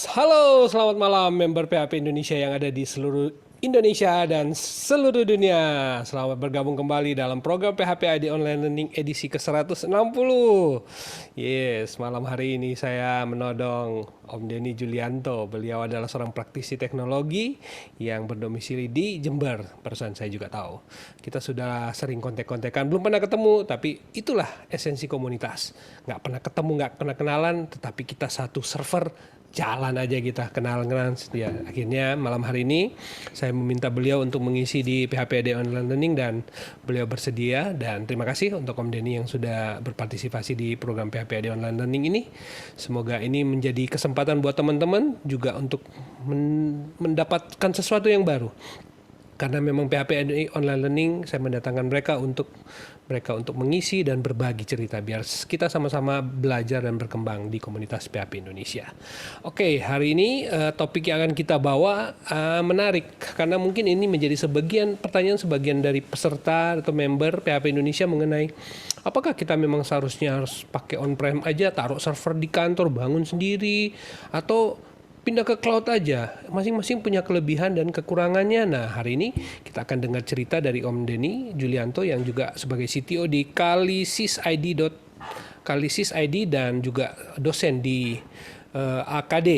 Halo, selamat malam member PHP Indonesia yang ada di seluruh Indonesia dan seluruh dunia. Selamat bergabung kembali dalam program PHP ID Online Learning edisi ke-160. Yes, malam hari ini saya menodong Om Denny Julianto. Beliau adalah seorang praktisi teknologi yang berdomisili di Jember. Barusan saya juga tahu. Kita sudah sering kontek-kontekan, belum pernah ketemu, tapi itulah esensi komunitas. Nggak pernah ketemu, nggak pernah kenalan, tetapi kita satu server, jalan aja kita kenal-kenalan ya. Akhirnya malam hari ini saya meminta beliau untuk mengisi di PHPD Online Learning dan beliau bersedia, dan terima kasih untuk Om Denny yang sudah berpartisipasi di program PHPD Online Learning ini. Semoga ini menjadi kesempatan buat teman-teman juga untuk mendapatkan sesuatu yang baru. Karena memang PHP Online Learning saya mendatangkan mereka untuk mengisi dan berbagi cerita biar kita sama-sama belajar dan berkembang di komunitas PHP Indonesia. Oke, hari ini topik yang akan kita bawa menarik karena mungkin ini menjadi pertanyaan sebagian dari peserta atau member PHP Indonesia mengenai apakah kita memang seharusnya harus pakai on-prem aja, taruh server di kantor, bangun sendiri, atau pindah ke cloud aja. Masing-masing punya kelebihan dan kekurangannya. Nah, hari ini kita akan dengar cerita dari Om Denny Julianto yang juga sebagai CTO di Kalisis ID dan juga dosen di AKD.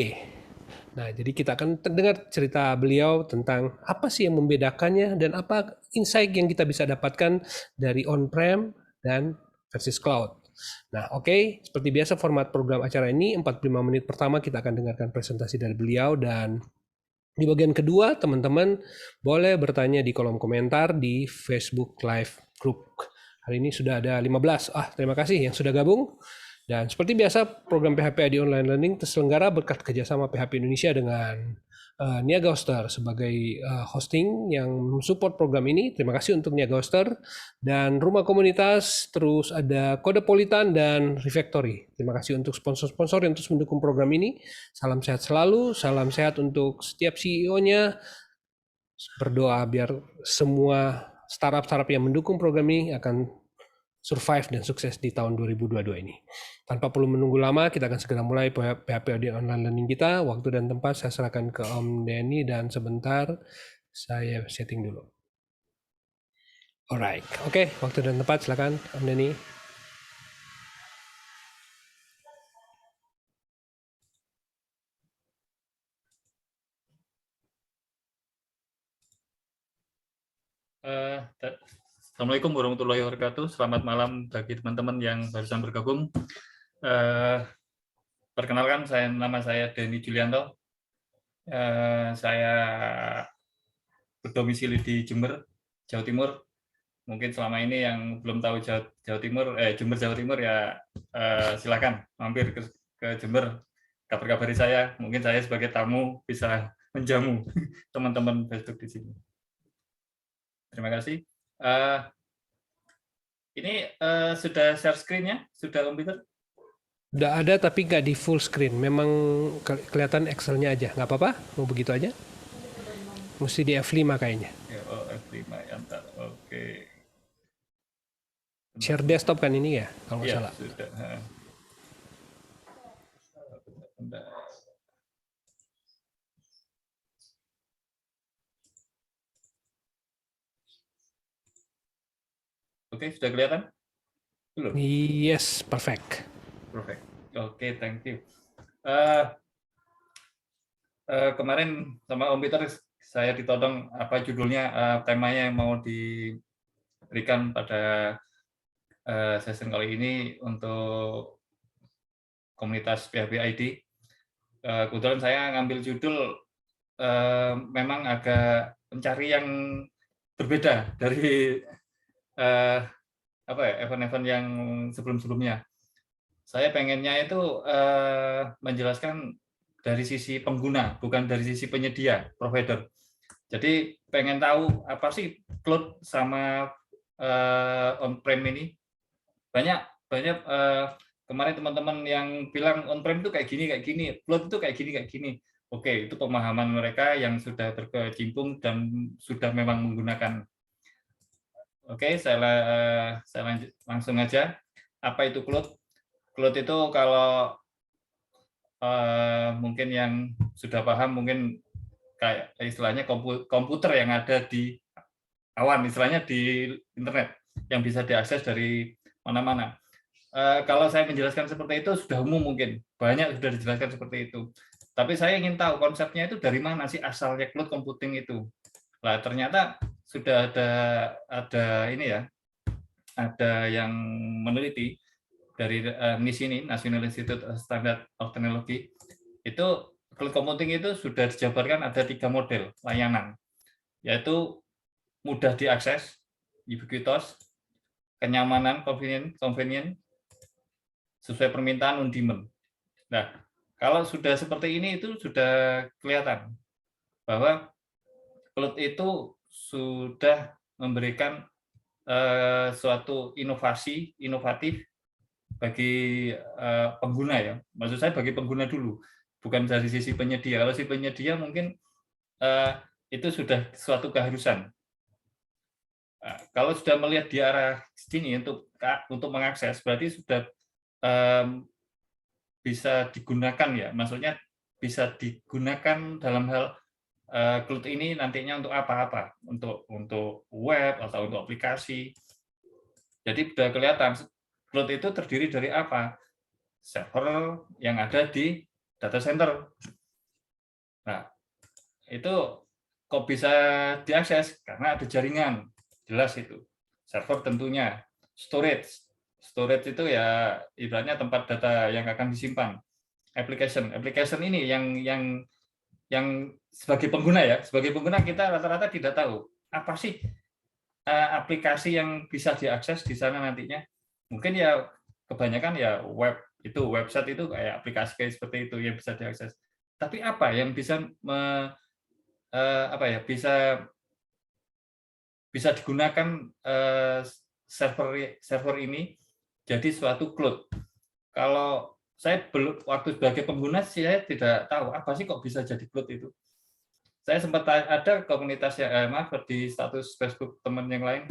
Nah, jadi kita akan dengar cerita beliau tentang apa sih yang membedakannya dan apa insight yang kita bisa dapatkan dari on-prem dan versus cloud. Nah, oke, seperti biasa format program acara ini 45 menit pertama kita akan dengarkan presentasi dari beliau, dan di bagian kedua teman-teman boleh bertanya di kolom komentar di Facebook Live Group. Hari ini sudah ada 15. Terima kasih yang sudah gabung. Dan seperti biasa program PHP ID Online Learning terselenggara berkat kerjasama PHP Indonesia dengan Niaga Hoster sebagai hosting yang support program ini. Terima kasih untuk Niaga Hoster dan Rumah Komunitas, terus ada Kodepolitan dan Refactory. Terima kasih untuk sponsor-sponsor yang terus mendukung program ini. Salam sehat selalu, salam sehat untuk setiap CEO-nya. Berdoa biar semua startup-startup yang mendukung program ini akan survive dan sukses di tahun 2022 ini. Tanpa perlu menunggu lama, kita akan segera mulai PHP Online Learning kita. Waktu dan tempat saya serahkan ke Om Denny dan sebentar saya setting dulu. Alright, oke, waktu dan tempat silakan Om Denny. Assalamualaikum warahmatullahi wabarakatuh. Selamat malam bagi teman-teman yang barusan bergabung. Perkenalkan, nama saya Denny Julianto. Saya berdomisili di Jember, Jawa Timur. Mungkin selama ini yang belum tahu Jember, Jawa Timur ya silakan mampir ke Jember. Kabar-kabari saya. Mungkin saya sebagai tamu bisa menjamu teman-teman Facebook di sini. Terima kasih. Ini sudah share screen-nya? Sudah komputer? Udah ada tapi nggak di full screen. Memang kelihatan Excel-nya aja. Nggak apa-apa? Mau begitu aja? Mesti di F5 kayaknya. Oh, F5 ya, ntar. Oke. Share desktop kan ini ya? Kalau nggak salah. Sudah. Bentar. Oke, sudah kelihatan? Belum? Yes, perfect. Perfect. Oke, thank you. Kemarin sama Om Peter saya ditodong apa judulnya, temanya yang mau diberikan pada session kali ini untuk komunitas PHP ID. Kebetulan saya ngambil judul memang agak mencari yang berbeda dari event-event yang sebelum-sebelumnya. Saya pengennya itu menjelaskan dari sisi pengguna, bukan dari sisi penyedia, provider. Jadi pengen tahu apa sih cloud sama on-prem ini. Banyak kemarin teman-teman yang bilang on-prem itu kayak gini, cloud itu kayak gini. Oke, itu pemahaman mereka yang sudah berkecimpung dan sudah memang menggunakan. Oke, saya lanjut langsung aja. Apa itu cloud? Cloud itu kalau mungkin yang sudah paham mungkin kayak istilahnya komputer yang ada di awan, istilahnya di internet yang bisa diakses dari mana-mana. Kalau saya menjelaskan seperti itu sudah umum, mungkin banyak sudah dijelaskan seperti itu. Tapi saya ingin tahu konsepnya itu dari mana sih asalnya cloud computing itu. Nah, ternyata sudah ada ini ya, ada yang meneliti dari NIS ini, National Institute of Standard of Technology, itu cloud computing itu sudah dijabarkan ada 3 model layanan, yaitu mudah diakses, ubiquitous, kenyamanan, convenient, sesuai permintaan on demand. Nah, kalau sudah seperti ini itu sudah kelihatan bahwa cloud itu sudah memberikan suatu inovatif bagi pengguna ya. Maksud saya bagi pengguna dulu, bukan dari sisi penyedia. Kalau si penyedia mungkin itu sudah suatu keharusan. Kalau sudah melihat di arah sini untuk mengakses, berarti sudah bisa digunakan ya. Maksudnya bisa digunakan dalam hal cloud ini nantinya untuk apa-apa, untuk web atau untuk aplikasi. Jadi sudah kelihatan cloud itu terdiri dari apa? Server yang ada di data center. Nah, itu kok bisa diakses? Karena ada jaringan, jelas itu. Server tentunya, storage itu ya ibaratnya tempat data yang akan disimpan. Application ini yang sebagai pengguna ya, sebagai pengguna kita rata-rata tidak tahu apa sih aplikasi yang bisa diakses di sana nantinya. Mungkin ya kebanyakan ya website itu kayak aplikasi kayak seperti itu yang bisa diakses. Tapi apa yang bisa bisa digunakan server ini jadi suatu cloud. Kalau saya belum waktu sebagai pengguna saya tidak tahu apa sih kok bisa jadi cloud itu. Saya sempat ada komunitas yang di status Facebook teman yang lain.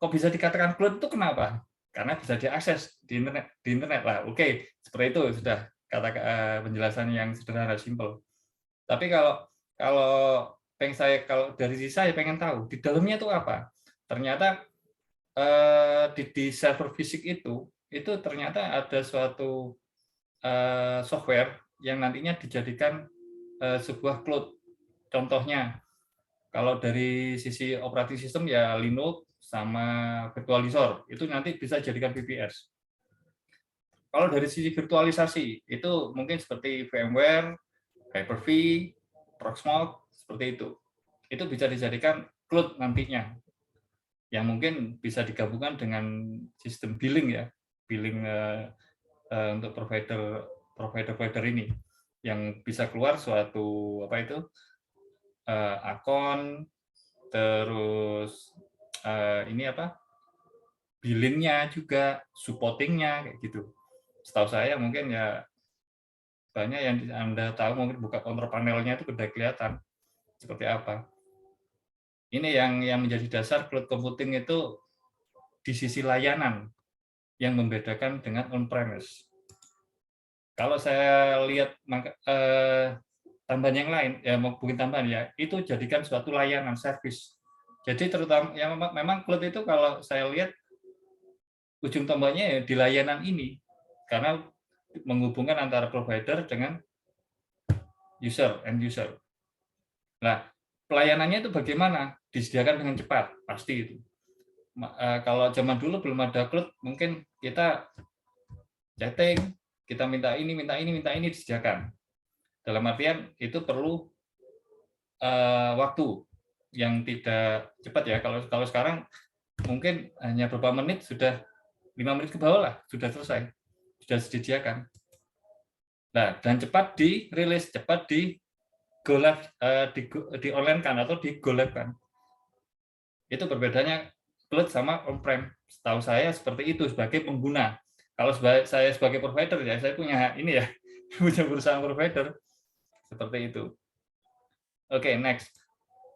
Kok bisa dikatakan cloud itu kenapa? Karena bisa diakses di internet lah. Oke, seperti itu sudah kata penjelasan yang sederhana, simple. Tapi kalau kalau dari sisi saya pengen tahu di dalamnya itu apa. Ternyata di server fisik itu ternyata ada suatu software yang nantinya dijadikan sebuah cloud. Contohnya, kalau dari sisi operating system ya Linux sama virtualizor, itu nanti bisa jadikan VPS. Kalau dari sisi virtualisasi, itu mungkin seperti VMware, Hyper-V, Proxmox, seperti itu. Itu bisa dijadikan cloud nantinya, yang mungkin bisa digabungkan dengan sistem billing ya, billing untuk provider ini, yang bisa keluar suatu akun, terus ini billingnya juga, supportingnya kayak gitu. Setahu saya mungkin ya banyak yang Anda tahu, mungkin buka kontrol panelnya itu sudah kelihatan seperti apa. Ini yang menjadi dasar cloud computing itu di sisi layanan yang membedakan dengan on-premise. Kalau saya lihat tambahan yang lain, ya mungkin tambahan ya, itu jadikan suatu layanan service. Jadi terutama yang memang cloud itu kalau saya lihat ujung tombaknya ya di layanan ini, karena menghubungkan antara provider dengan end user. Nah, pelayanannya itu bagaimana? Disediakan dengan cepat, pasti itu. Kalau zaman dulu belum ada cloud, mungkin kita chatting, kita minta ini disediakan. Dalam artian itu perlu waktu yang tidak cepat ya. Kalau sekarang mungkin hanya beberapa menit, sudah 5 menit ke bawah lah, sudah selesai, sudah disediakan. Nah, dan cepat dirilis, cepat di go live, di online kan atau di go live kan. Itu berbedanya cloud sama on-prem. Setahu saya seperti itu sebagai pengguna. Kalau saya sebagai provider ya, saya punya ini ya, punya perusahaan provider seperti itu. Oke, next.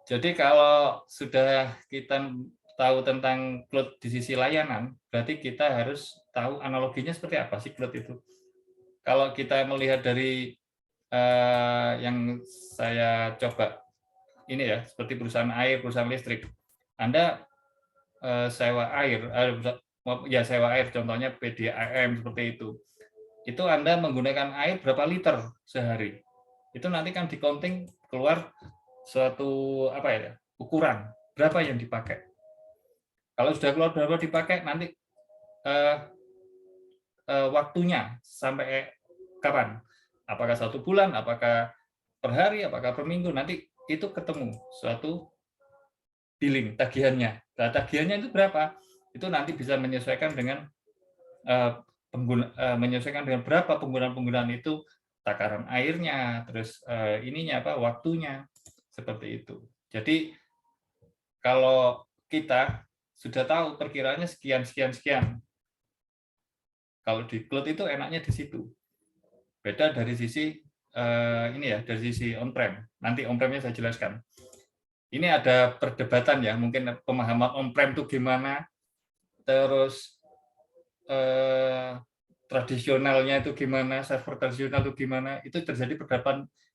Jadi kalau sudah kita tahu tentang cloud di sisi layanan, berarti kita harus tahu analoginya seperti apa sih cloud itu. kalau kita melihat dari yang saya coba ini ya, seperti perusahaan air, perusahaan listrik, Anda sewa air, ya sewa air, contohnya PDAM seperti itu Anda menggunakan air berapa liter sehari, itu nanti kan di counting keluar suatu apa ya, ukuran berapa yang dipakai. Kalau sudah keluar berapa dipakai, nanti waktunya sampai kapan? Apakah 1 bulan, apakah per hari, apakah per minggu, nanti itu ketemu suatu billing, tagihannya. Nah, tagihannya itu berapa? Itu nanti bisa menyesuaikan dengan menyesuaikan dengan berapa penggunaan itu, takaran airnya, terus ininya apa, waktunya, seperti itu. Jadi kalau kita sudah tahu perkiraannya sekian sekian sekian, kalau di cloud itu enaknya di situ. Beda dari sisi ini ya, dari sisi on-prem. Nanti on-premnya saya jelaskan. Ini ada perdebatan ya, mungkin pemahaman on-prem itu gimana, terus tradisionalnya itu gimana, server tradisional itu gimana, itu terjadi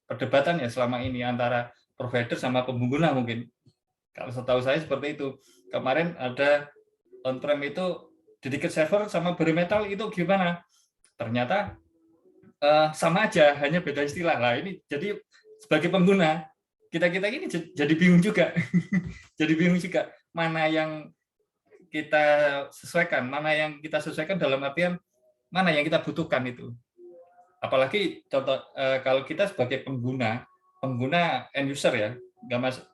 perdebatan ya selama ini antara provider sama pengguna mungkin. Kalau setahu saya seperti itu. Kemarin ada on-prem itu dedicated server sama bare metal itu gimana? Ternyata sama aja, hanya beda istilah. Lah ini jadi sebagai pengguna kita ini jadi bingung juga, jadi bingung juga mana yang kita sesuaikan, dalam artian mana yang kita butuhkan itu. Apalagi contoh kalau kita sebagai pengguna end user ya,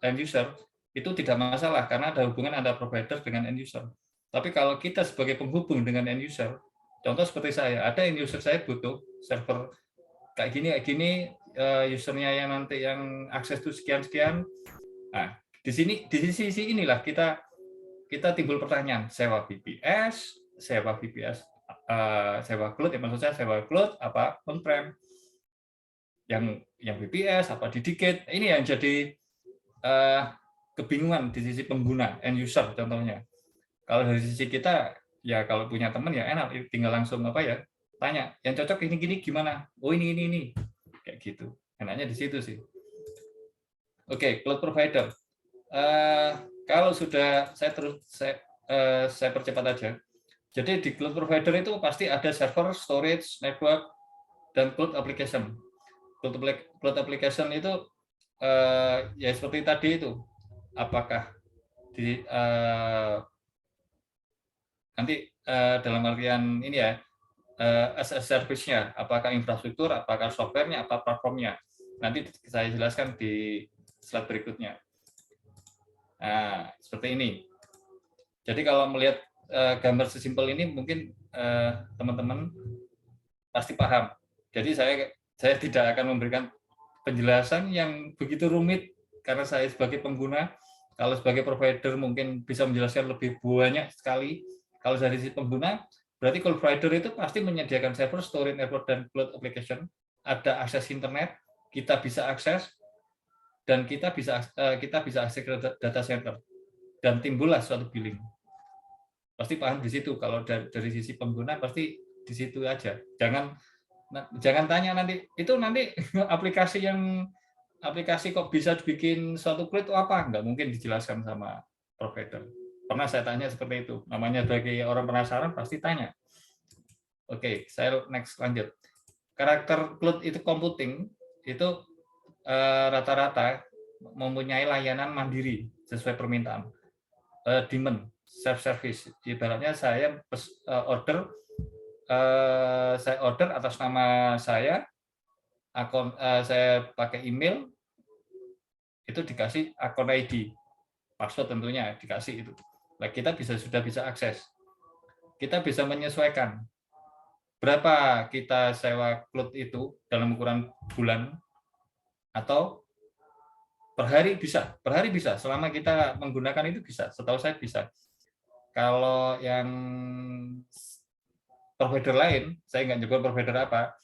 end user itu tidak masalah karena ada hubungan antara provider dengan end user. Tapi kalau kita sebagai penghubung dengan end user, contoh seperti saya, ada end user saya butuh server kayak gini, usernya yang nanti yang akses itu sekian. Nah, di sisi inilah kita timbul pertanyaan, sewa VPS, sewa cloud, ya maksud saya sewa cloud apa on-prem, yang VPS apa dedicated, ini yang jadi kebingungan di sisi pengguna end user contohnya. Kalau dari sisi kita ya, kalau punya teman ya enak, tinggal langsung apa ya, tanya yang cocok ini gimana, oh ini kayak gitu, enaknya di situ sih. Oke, cloud provider. Kalau sudah saya percepat aja. Jadi di cloud provider itu pasti ada server, storage, network, dan cloud application. Cloud application itu ya seperti tadi itu, apakah nanti dalam artian ini ya, as a service-nya, apakah infrastruktur, apakah software-nya, apa platformnya. Nanti saya jelaskan di slide berikutnya. Nah, seperti ini. Jadi kalau melihat gambar sesimpel ini mungkin teman-teman pasti paham. Jadi saya tidak akan memberikan penjelasan yang begitu rumit karena saya sebagai pengguna. Kalau sebagai provider mungkin bisa menjelaskan lebih banyak sekali. Kalau dari sisi pengguna, berarti cloud provider itu pasti menyediakan server, storage, network, dan cloud application. Ada akses internet, kita bisa akses, dan kita bisa akses ke data center, dan timbullah suatu billing. Pasti paham di situ. Kalau dari sisi pengguna pasti di situ aja. Jangan tanya nanti itu aplikasi kok bisa bikin suatu cloud apa? Nggak mungkin dijelaskan sama provider. Pernah saya tanya seperti itu. Namanya bagi orang penasaran pasti tanya. Oke, saya next lanjut. Karakter cloud itu computing itu rata-rata mempunyai layanan mandiri sesuai permintaan. Demand, self-service. Ibaratnya saya order atas nama saya, akun saya pakai email, itu dikasih akun ID, password tentunya dikasih itu. Nah, kita sudah bisa akses. Kita bisa menyesuaikan berapa kita sewa cloud itu dalam ukuran bulan atau per hari bisa, selama kita menggunakan itu bisa, setahu saya bisa. Kalau yang provider lain, saya nggak nyebut provider apa,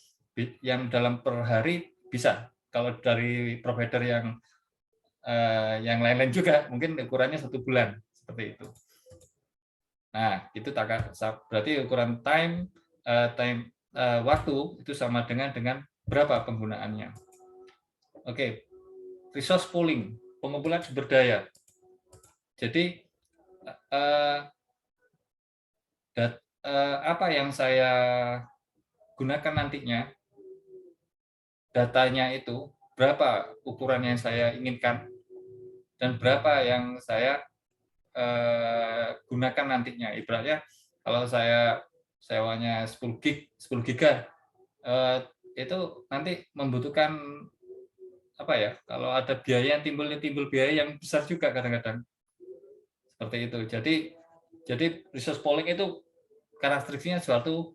yang dalam per hari bisa. Kalau dari provider yang lain-lain juga, mungkin ukurannya 1 bulan, seperti itu. Nah, itu berarti ukuran time waktu itu sama dengan berapa penggunaannya. Oke, resource pooling, pengumpulan sumber daya. Jadi apa yang saya gunakan nantinya, datanya itu berapa ukuran yang saya inginkan dan berapa yang saya gunakan nantinya. Ibaratnya kalau saya sewanya 10 giga itu nanti membutuhkan apa ya? Kalau ada biaya yang timbul biaya yang besar juga kadang-kadang. Seperti itu. Jadi resource pooling itu karakteristiknya suatu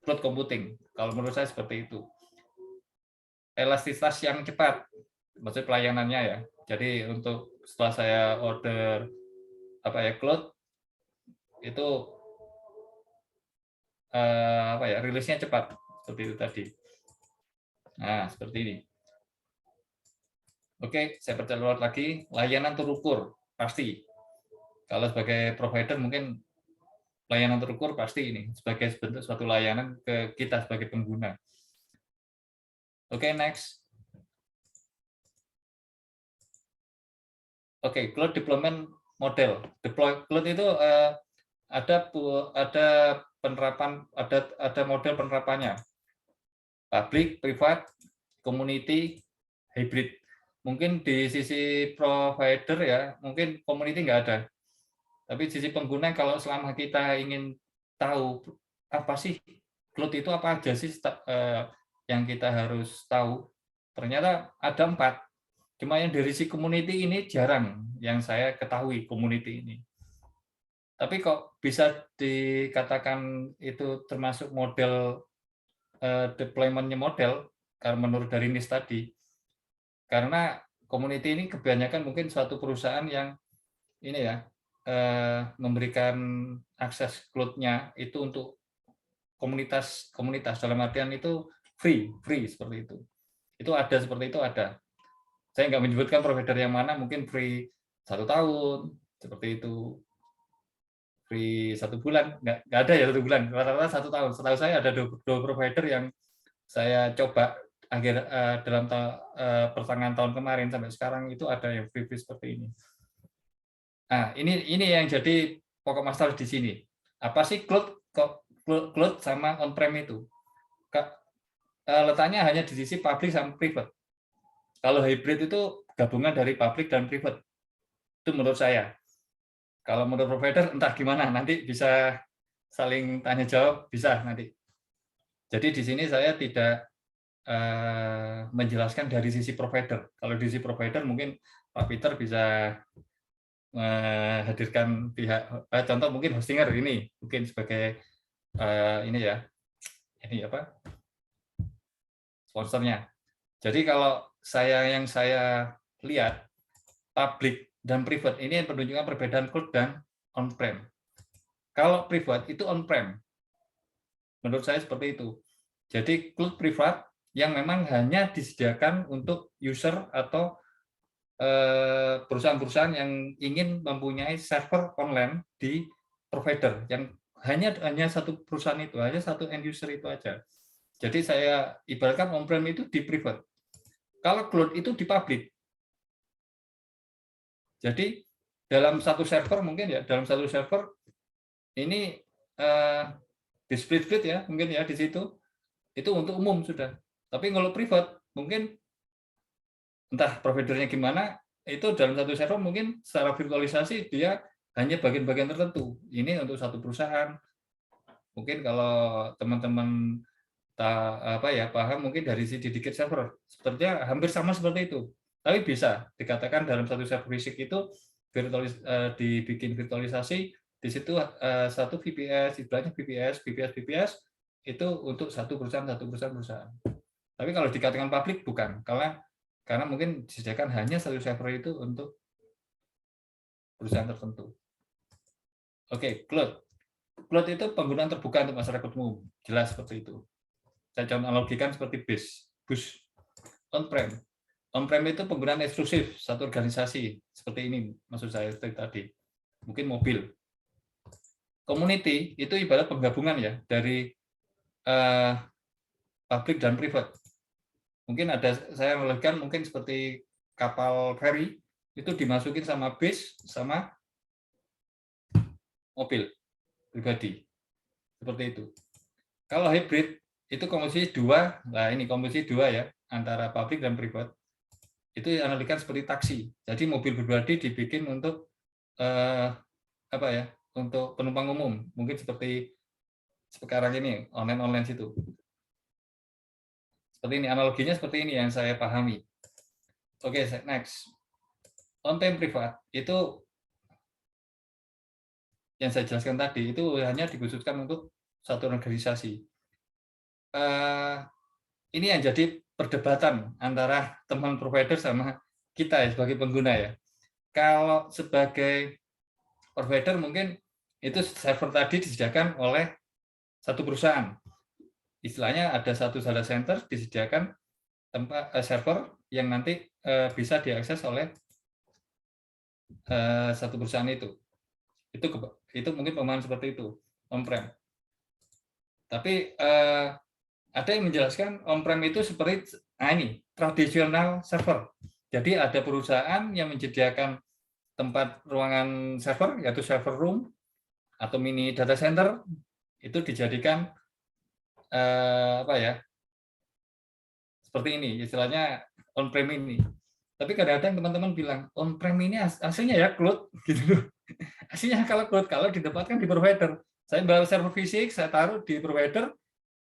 cloud computing. Kalau menurut saya seperti itu. Elastisitas yang cepat, maksudnya pelayanannya ya. Jadi untuk setelah saya order apa ya cloud itu apa ya rilisnya cepat seperti itu tadi. Nah seperti ini. Oke, saya perjelas lagi layanan terukur pasti. Kalau sebagai provider mungkin layanan terukur pasti ini sebagai bentuk suatu layanan ke kita sebagai pengguna. Oke, next. Oke, cloud deployment model. Cloud itu ada penerapan, ada model penerapannya. Public, private, community, hybrid. Mungkin di sisi provider ya, mungkin community nggak ada. Tapi di sisi pengguna kalau selama kita ingin tahu apa sih cloud itu apa aja sih yang kita harus tahu, ternyata ada 4. Cuma yang dari si community ini jarang yang saya ketahui community ini. Tapi kok bisa dikatakan itu termasuk model deployment-nya model, karena menurut dari NIST tadi, karena community ini kebanyakan mungkin suatu perusahaan yang ini ya, memberikan akses cloud-nya itu untuk komunitas dalam artian itu free seperti itu. Itu ada seperti itu ada. Saya nggak menyebutkan provider yang mana, mungkin free 1 tahun seperti itu, free 1 bulan, nggak ada ya 1 bulan, rata-rata 1 tahun. Setahu saya ada 2 provider yang saya coba dalam pertengahan tahun kemarin sampai sekarang itu ada yang free seperti ini. Nah, ini yang jadi pokok masalah di sini. Apa sih cloud sama on-prem itu? Letaknya hanya di sisi public sama private. Kalau hybrid itu gabungan dari public dan private. Itu menurut saya. Kalau menurut provider entah gimana, nanti bisa saling tanya jawab, bisa nanti. Jadi di sini saya tidak menjelaskan dari sisi provider. Kalau di sisi provider mungkin Pak Peter bisa menghadirkan pihak contoh mungkin Hostinger ini mungkin sebagai ini ya apa sponsornya. Jadi kalau yang saya lihat public dan private ini menunjukkan perbedaan cloud dan on-prem. Kalau private itu on-prem. Menurut saya seperti itu. Jadi cloud privat yang memang hanya disediakan untuk user atau perusahaan-perusahaan yang ingin mempunyai server online di provider yang hanya satu perusahaan itu, hanya satu end user itu aja. Jadi saya ibaratkan on-prem itu di private. Kalau cloud itu di public. Jadi dalam satu server mungkin ya, dalam satu server ini di split ya, mungkin ya di situ itu untuk umum sudah. Tapi kalau privat mungkin entah providernya gimana, itu dalam satu server mungkin secara virtualisasi dia hanya bagian-bagian tertentu. Ini untuk satu perusahaan. Mungkin kalau teman-teman paham mungkin dari si dedicated server, sepertinya hampir sama seperti itu. Tapi bisa dikatakan dalam satu server fisik itu dibikin virtualisasi, di situ satu VPS, istilahnya VPS itu untuk satu perusahaan. Tapi kalau dikatakan publik bukan, karena mungkin disediakan hanya satu server itu untuk perusahaan tertentu. Oke, cloud. Cloud itu penggunaan terbuka untuk masyarakat umum, jelas seperti itu. Saya contoh analogikan seperti bus. On-prem. On-prem itu penggunaan eksklusif satu organisasi, seperti ini maksud saya tadi. Mungkin mobil. Community itu ibarat penggabungan ya dari public dan private. Mungkin saya melihatkan mungkin seperti kapal feri itu dimasukin sama bis sama mobil pribadi. Seperti itu. Kalau hybrid itu komposisi dua, nah ini komposisi dua ya, antara public dan private. Itu analogikan seperti taksi. Jadi mobil pribadi dibikin untuk apa ya? Untuk penumpang umum, mungkin seperti sekarang ini online situ. Seperti ini analoginya, seperti ini yang saya pahami. Oke, next. On-time privat itu yang saya jelaskan tadi itu hanya dikhususkan untuk satu organisasi. Ini yang jadi perdebatan antara teman provider sama kita ya sebagai pengguna ya. Kalau sebagai provider mungkin itu server tadi disediakan oleh satu perusahaan. Istilahnya ada satu data center disediakan tempat server yang nanti bisa diakses oleh satu perusahaan itu. Itu mungkin pemahaman seperti itu on-prem. Tapi ada yang menjelaskan on-prem itu seperti ini tradisional server. Jadi ada perusahaan yang menyediakan tempat ruangan server, yaitu server room atau mini data center, itu dijadikan apa ya, seperti ini, istilahnya on-prem ini. Tapi kadang-kadang teman-teman bilang on-prem ini aslinya ya cloud, gitu. Aslinya kalau cloud, kalau ditempatkan di provider. Saya bawa server fisik, saya taruh di provider,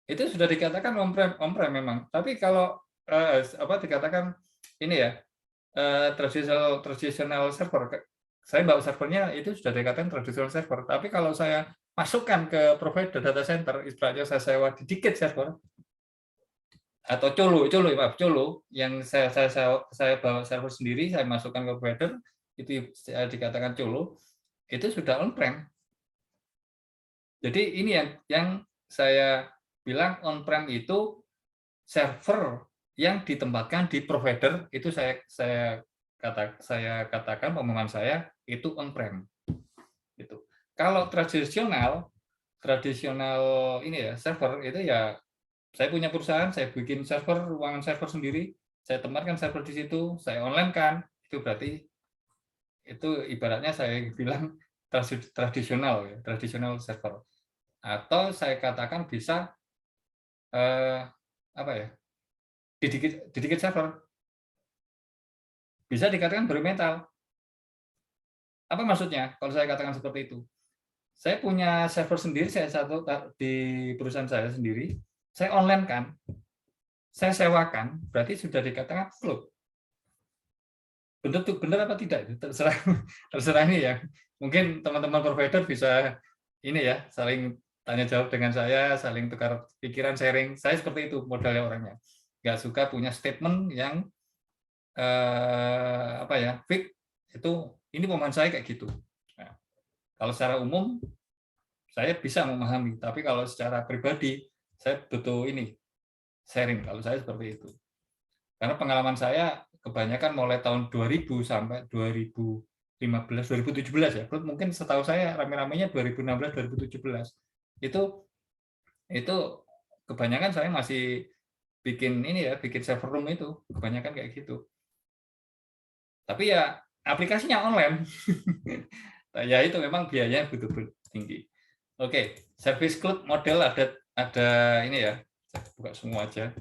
itu sudah dikatakan on-prem memang. Tapi kalau dikatakan ini ya traditional server, saya bawa servernya itu sudah dikatakan traditional server. Tapi kalau saya masukkan ke provider data center, istilahnya saya sewa dikit server atau colo yang saya bawa server sendiri, saya masukkan ke provider, itu dikatakan colo, itu sudah on-prem. Jadi ini yang saya bilang on-prem itu server yang ditempatkan di provider, itu saya katakan pemahaman saya itu on-prem. Itu. Kalau tradisional ini ya server itu ya saya punya perusahaan, saya bikin server, ruangan server sendiri, saya tempatkan server di situ, saya online kan, itu berarti itu ibaratnya saya bilang tradisional ya, tradisional server. Atau saya katakan bisa apa ya, dikit server, bisa dikatakan bermetal. Apa maksudnya kalau saya katakan seperti itu? Saya punya server sendiri, saya satu di perusahaan saya sendiri, saya online kan, saya sewakan, berarti sudah dikatakan cloud. Benar apa tidak? Terserah ini ya. Mungkin teman-teman provider bisa ini ya, saling tanya jawab dengan saya, saling tukar pikiran, sharing. Saya seperti itu modelnya orangnya. Nggak suka punya statement yang apa ya, fix, itu ini pemahaman saya kayak gitu. Nah, kalau secara umum saya bisa memahami, tapi kalau secara pribadi saya butuh ini sharing, kalau saya seperti itu. Karena pengalaman saya kebanyakan mulai tahun 2000 sampai 2015, 2017 ya. Mungkin setahu saya rame-ramenya 2016, 2017. Itu kebanyakan saya masih bikin ini ya, bikin server room itu, kebanyakan kayak gitu. Tapi ya aplikasinya online. Ya itu memang biayanya betul-betul tinggi. Oke, service cloud model ada ini ya. Saya buka semua aja.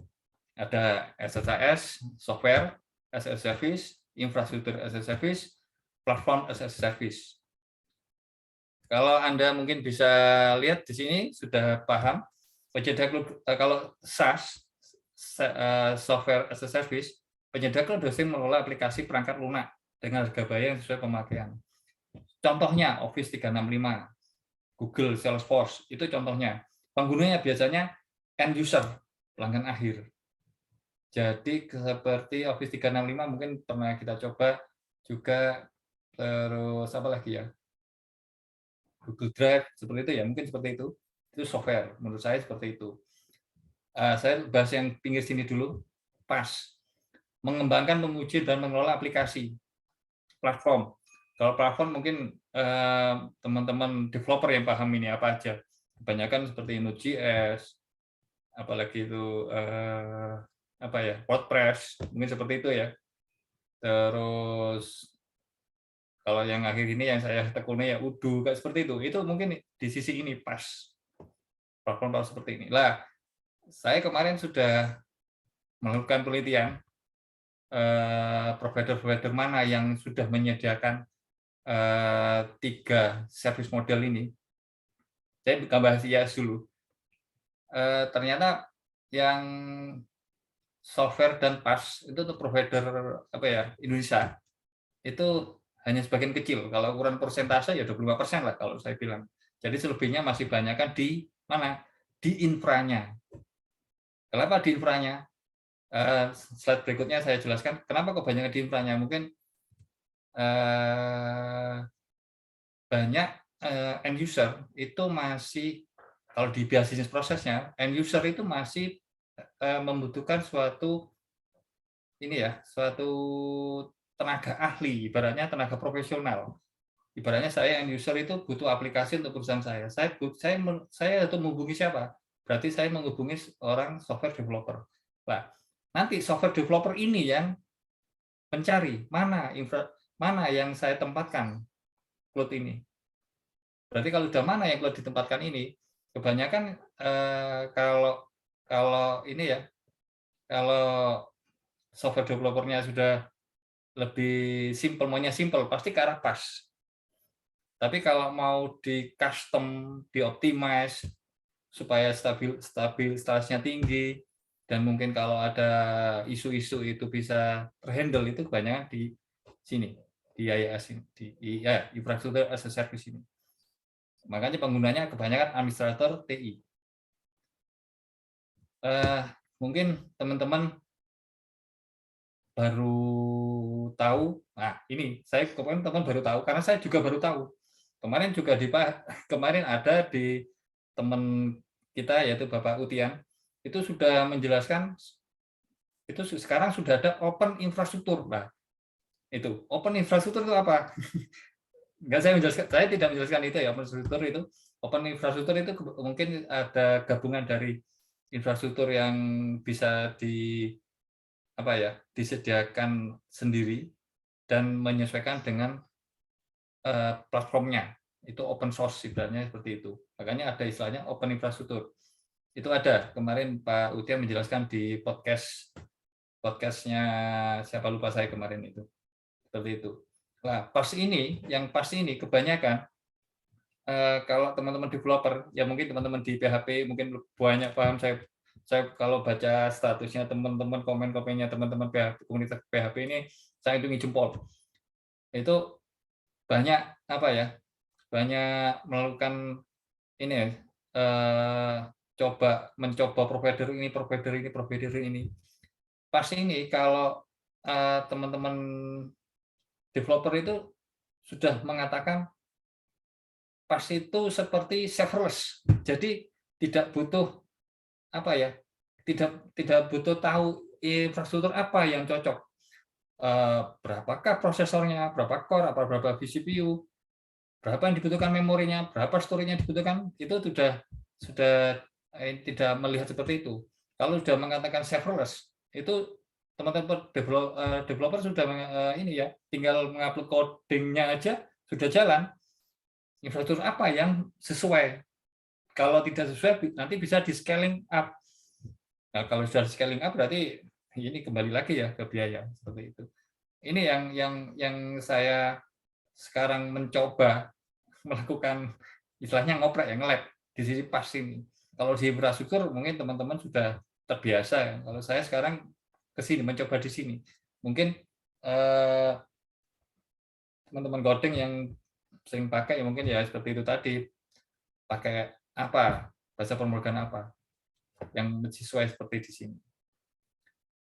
Ada SaaS, software as a service, infrastruktur as a service, platform as a service. Kalau Anda mungkin bisa lihat di sini sudah paham, penyedia cloud, kalau SaaS, software as a service, penyedia cloud hosting mengelola aplikasi perangkat lunak dengan harga bayar yang sesuai pemakaian. Contohnya Office 365, Google, Salesforce, itu contohnya. Penggunanya biasanya end user, pelanggan akhir. Jadi seperti Office 365 mungkin pernah kita coba juga, terus apa lagi ya, Google Drive, seperti itu ya, mungkin seperti itu software, menurut saya seperti itu. Saya bahas yang pinggir sini dulu, PaaS, mengembangkan, menguji, dan mengelola aplikasi, platform. Kalau platform mungkin teman-teman developer yang paham ini apa aja, kebanyakan seperti Node.js, apalagi itu apa ya, WordPress, mungkin seperti itu ya. Terus kalau yang akhir ini yang saya tekuni ya Udo, kayak seperti itu mungkin di sisi ini pas, platform seperti ini. Lah, saya kemarin sudah melakukan penelitian provider-provider mana yang sudah menyediakan 3 service model ini. Saya bukan bahas IaaS dulu. Ternyata yang software dan PaaS itu tuh provider apa ya, Indonesia itu hanya sebagian kecil. Kalau ukuran persentase ya 25% lah kalau saya bilang. Jadi selebihnya masih banyakkan di mana? Di infranya. Kenapa di infranya? Slide berikutnya saya jelaskan kenapa kebanyakan di infranya. Mungkin banyak end user itu masih, kalau di bisnis prosesnya, end user itu masih membutuhkan suatu ini ya, suatu tenaga ahli, ibaratnya tenaga profesional. Ibaratnya saya end user itu butuh aplikasi untuk perusahaan saya. Saya untuk menghubungi siapa? Berarti saya menghubungi orang software developer. Nah, nanti software developer ini yang mencari mana yang saya tempatkan cloud ini. Berarti kalau sudah mana yang cloud ditempatkan ini, kebanyakan kalau kalau ini ya, kalau software developernya sudah lebih simple, maunya simple, pasti ke arah PaaS. Tapi kalau mau di custom, di-optimize supaya stabilitasnya tinggi, dan mungkin kalau ada isu-isu itu bisa terhandle, itu kebanyakan di sini, di IaaS ini, di infrastructure as a service ini. Makanya penggunanya kebanyakan administrator TI. Mungkin teman-teman baru tahu, nah ini saya kemarin teman baru tahu, karena saya juga baru tahu. Kemarin juga kemarin ada di teman kita yaitu Bapak Utian, itu sudah menjelaskan itu sekarang sudah ada open infrastruktur. Nah, itu open infrastruktur itu apa? Enggak, saya tidak menjelaskan itu ya. Open infrastruktur itu mungkin ada gabungan dari infrastruktur yang bisa disediakan sendiri dan menyesuaikan dengan platformnya. Itu open source ibaratnya seperti itu. Makanya ada istilahnya open infrastruktur. Itu ada kemarin Pak Utian menjelaskan di podcastnya siapa lupa saya kemarin itu. Seperti itu. Nah, yang pas ini kebanyakan kalau teman-teman developer, ya mungkin teman-teman di PHP mungkin banyak paham. Saya kalau baca statusnya teman-teman, komen-komennya teman-teman PHP, komunitas PHP ini, saya hitungi jempol. Itu banyak apa ya? Banyak melakukan ini ya, mencoba provider ini. Pas ini kalau teman-teman developer itu sudah mengatakan pas itu seperti serverless. Jadi tidak butuh apa ya? Tidak butuh tahu infrastruktur apa yang cocok. Berapakah prosesornya, berapa core, berapa CPU, berapa yang dibutuhkan memorinya, berapa storage-nya dibutuhkan, itu sudah tidak melihat seperti itu. Kalau sudah mengatakan serverless, itu teman-teman developer sudah ini ya, tinggal mengupload coding-nya aja sudah jalan. Infrastruktur apa yang sesuai. Kalau tidak sesuai nanti bisa di scaling up. Nah, kalau sudah scaling up berarti ini kembali lagi ya ke biaya seperti itu. Ini yang saya sekarang mencoba melakukan istilahnya ngoprek ya, nge-lab di sisi PaaS ini. Kalau di infrastruktur mungkin teman-teman sudah terbiasa ya. Kalau saya sekarang ke sini mencoba di sini. Mungkin teman-teman coding yang sering pakai ya mungkin ya seperti itu tadi, pakai apa, bahasa pemrograman apa yang sesuai seperti di sini.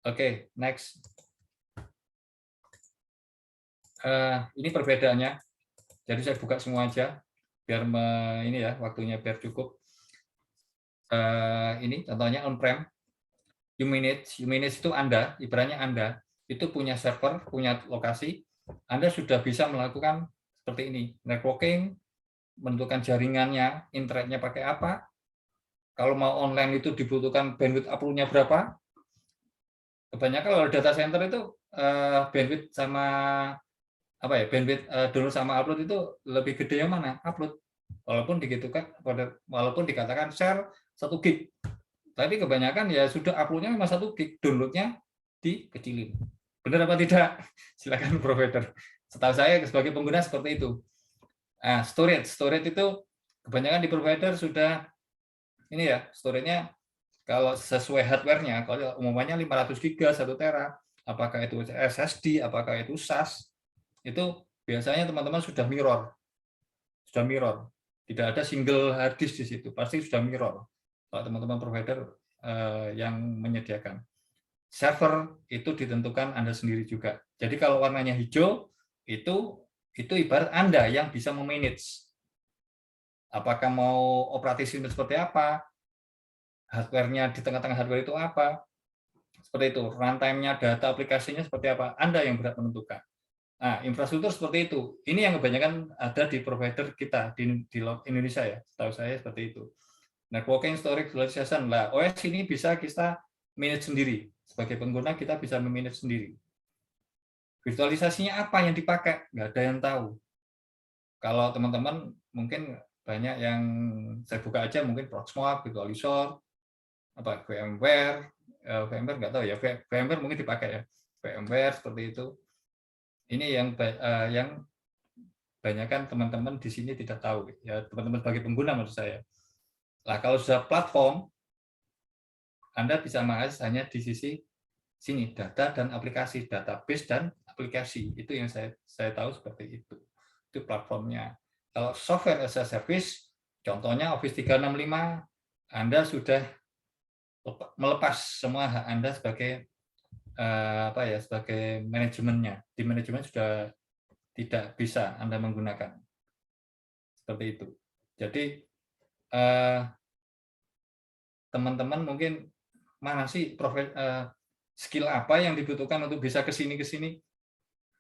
Oke, next. Ini perbedaannya. Jadi saya buka semua aja biar ini ya waktunya biar cukup. Ini contohnya on-prem. Uminage itu Anda, ibaratnya Anda itu punya server, punya lokasi, Anda sudah bisa melakukan seperti ini, networking, menentukan jaringannya, internetnya pakai apa, Kalau mau online itu dibutuhkan bandwidth upload-nya berapa? Kebanyakan kalau data center itu bandwidth sama apa ya, bandwidth download sama upload itu lebih gede yang mana? Upload. Walaupun dikatakan share 1 gig, tapi kebanyakan ya sudah upload-nya cuma 1 gig, download-nya dikecilin. Benar apa tidak? Silakan provider. Setahu saya sebagai pengguna seperti itu. Nah, storage itu kebanyakan di provider sudah ini ya, storage-nya kalau sesuai hardware-nya, kalau umumnya 500 GB 1 tera, apakah itu SSD, apakah itu SAS, itu biasanya teman-teman sudah mirror. Sudah mirror. Tidak ada single hard disk di situ, pasti sudah mirror. Kalau teman-teman provider yang menyediakan. Server itu ditentukan Anda sendiri juga. Jadi kalau warnanya hijau, itu ibarat Anda yang bisa memanage. Apakah mau operating system seperti apa, hardware-nya di tengah-tengah hardware itu apa, seperti itu, runtime-nya, data aplikasinya seperti apa, Anda yang berhak menentukan. Nah, infrastruktur seperti itu. Ini yang kebanyakan ada di provider kita di Indonesia ya, setahu saya seperti itu. Networking, storage, virtualization. Lah, OS ini bisa kita manage sendiri. Sebagai pengguna kita bisa memanage sendiri. Virtualisasinya apa yang dipakai? Nggak ada yang tahu. Kalau teman-teman mungkin banyak yang saya buka aja, mungkin Proxmox, Virtualizor, apa VMware nggak tahu ya, VMware mungkin dipakai ya, VMware seperti itu. Ini yang banyakkan teman-teman di sini tidak tahu ya, teman-teman sebagai pengguna menurut saya. Nah, kalau sudah platform, Anda bisa mengakses hanya di sisi sini, data dan aplikasi, database dan aplikasi. Itu yang saya tahu seperti itu. Itu platformnya. Kalau software as a service, contohnya Office 365, Anda sudah melepas semua hak Anda sebagai sebagai manajemennya. Di manajemen sudah tidak bisa Anda menggunakan. Seperti itu. Jadi teman-teman mungkin mana sih skill apa yang dibutuhkan untuk bisa ke sini.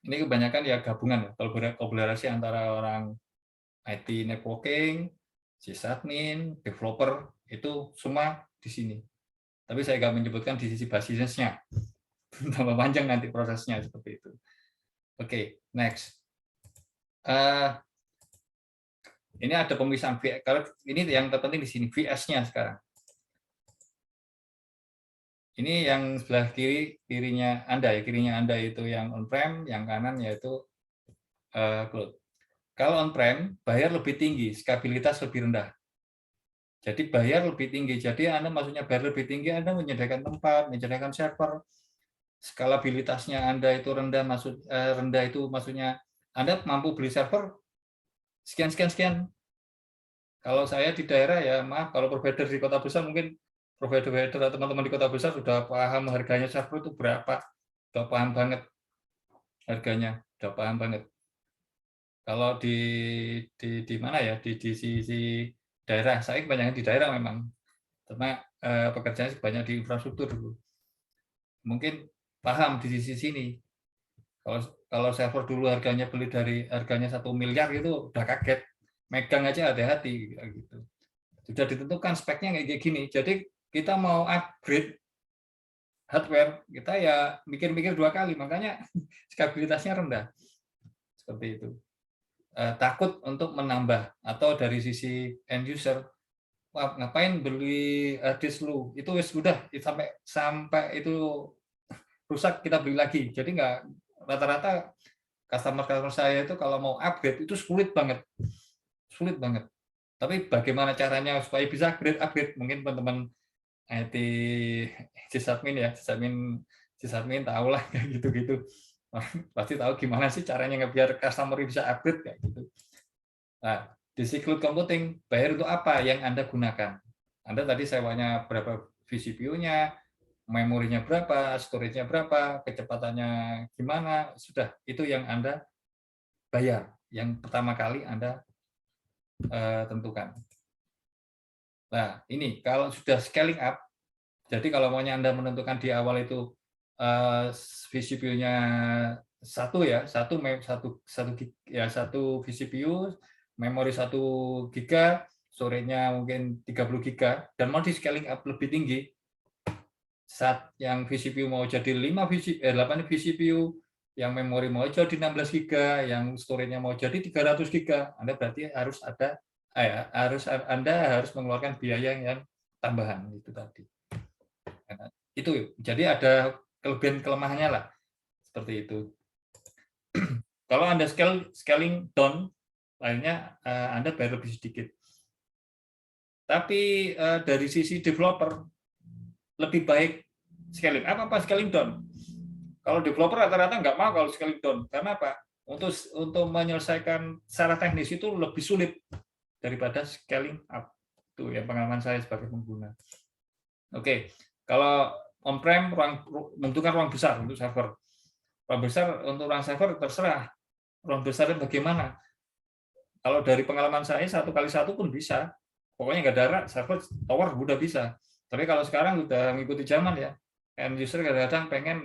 Ini kebanyakan ya gabungan, kolaborasi antara orang IT networking, sysadmin, developer, itu semua di sini. Tapi saya nggak menyebutkan di sisi basisnya. Tambah panjang nanti prosesnya seperti itu. Oke, next. Ini ada pemisahan. Kalau ini yang terpenting di sini, VS-nya sekarang. Ini yang sebelah kirinya Anda itu yang on-prem, yang kanan yaitu cloud. Kalau on-prem, bayar lebih tinggi, stabilitas lebih rendah. Jadi bayar lebih tinggi. Jadi Anda maksudnya bayar lebih tinggi, Anda menyediakan tempat, menyediakan server, skalabilitasnya Anda itu rendah, rendah itu maksudnya Anda mampu beli server sekian. Kalau saya di daerah ya maaf, kalau provider di kota besar mungkin provider atau teman-teman di kota besar sudah paham harganya server itu berapa, sudah paham banget harganya, sudah paham banget. Kalau di mana ya, di sisi daerah, saya kebanyakan di daerah memang, karena pekerjaannya banyak di infrastruktur dulu. Mungkin paham di sisi sini. Kalau server dulu harganya beli dari harganya 1 miliar itu udah kaget, megang aja hati-hati gitu. Sudah ditentukan speknya kayak gini. Jadi kita mau upgrade hardware, kita ya mikir-mikir 2 kali, makanya stabilitasnya rendah. Seperti itu. Takut untuk menambah, atau dari sisi end user, wah ngapain beli disk lu, itu sudah sampai itu rusak kita beli lagi. Jadi nggak, rata-rata customer saya itu kalau mau upgrade itu sulit banget. Tapi bagaimana caranya supaya bisa upgrade mungkin teman-teman IT sysadmin ya, sysadmin tahu lah kayak gitu-gitu. Pasti tahu gimana sih caranya biar customer bisa upgrade kayak gitu. Nah, di cloud computing bayar untuk apa yang Anda gunakan. Anda tadi sewanya berapa vCPU-nya, memorinya berapa, storage-nya berapa, kecepatannya gimana, sudah itu yang Anda bayar. Yang pertama kali Anda tentukan. Nah, ini kalau sudah scaling up, jadi kalau maunya Anda menentukan di awal itu vCPU-nya satu vCPU, memori 1 giga, storage-nya mungkin 30 giga dan mau di scaling up lebih tinggi, saat yang vCPU mau jadi 8 vCPU, yang memori mau jadi 16 giga, yang storage-nya mau jadi 300 giga, Anda berarti harus Anda harus mengeluarkan biaya yang tambahan itu tadi. Itu jadi ada kelebihan kelemahannya lah seperti itu. Kalau Anda scaling down, akhirnya Anda bayar lebih sedikit. Tapi dari sisi developer lebih baik scaling up apa scaling down? Kalau developer rata-rata nggak mau kalau scaling down. Karena apa? Untuk menyelesaikan secara teknis itu lebih sulit daripada scaling up. Itu yang pengalaman saya sebagai pengguna. Oke, kalau on-prem membutuhkan ruang besar untuk server. Ruang besar untuk ruang server terserah. Ruang besarnya bagaimana? Kalau dari pengalaman saya 1x1 pun bisa. Pokoknya nggak ada server tower udah bisa. Tapi kalau sekarang udah mengikuti zaman ya. End user kadang-kadang pengen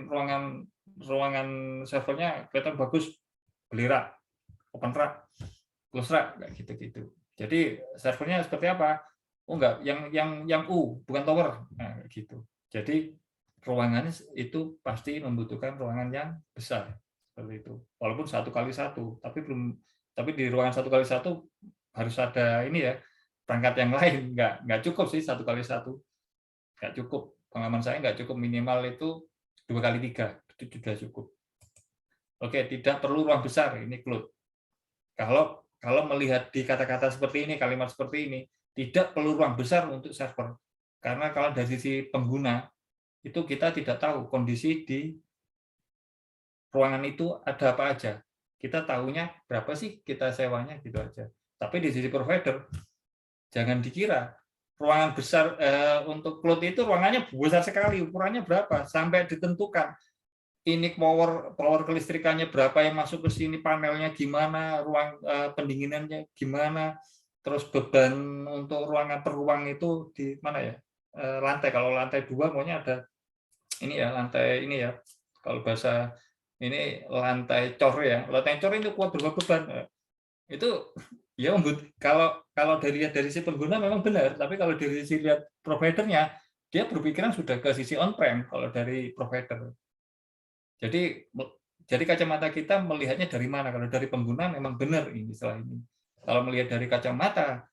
ruangan servernya kelihatan bagus, beli rak, open rak, close rak, kayak gitu-gitu. Jadi servernya seperti apa? Oh enggak, yang bukan tower, nah, gitu. Jadi ruangannya itu pasti membutuhkan ruangan yang besar seperti itu. Walaupun 1x1, tapi di ruangan 1x1 harus ada ini ya perangkat yang lain, nggak cukup sih 1x1, nggak cukup. Pengalaman saya nggak cukup, minimal itu 2x3 itu sudah cukup. Oke, tidak perlu ruang besar, ini Claude. Kalau melihat di kata-kata seperti ini, kalimat seperti ini, tidak perlu ruang besar untuk server. Karena kalau dari sisi pengguna, itu kita tidak tahu kondisi di ruangan itu ada apa aja. Kita tahunya berapa sih kita sewanya, gitu aja. Tapi di sisi provider, jangan dikira ruangan besar untuk cloud itu ruangannya besar sekali, ukurannya berapa sampai ditentukan. Ini power kelistrikannya berapa yang masuk ke sini, panelnya gimana, ruang pendinginannya gimana, terus beban untuk ruangan per ruang itu di mana ya, lantai. Kalau lantai 2 maunya ada ini ya, lantai ini ya, kalau bahasa ini lantai cor ya, lantai cor itu kuat beban. Itu ya kalau dari si pengguna memang benar, tapi kalau dari sisi lihat providernya, dia berpikiran sudah ke sisi on-prem kalau dari provider. Jadi kacamata kita melihatnya dari mana? Kalau dari pengguna memang benar ini istilah ini. Kalau melihat dari kacamata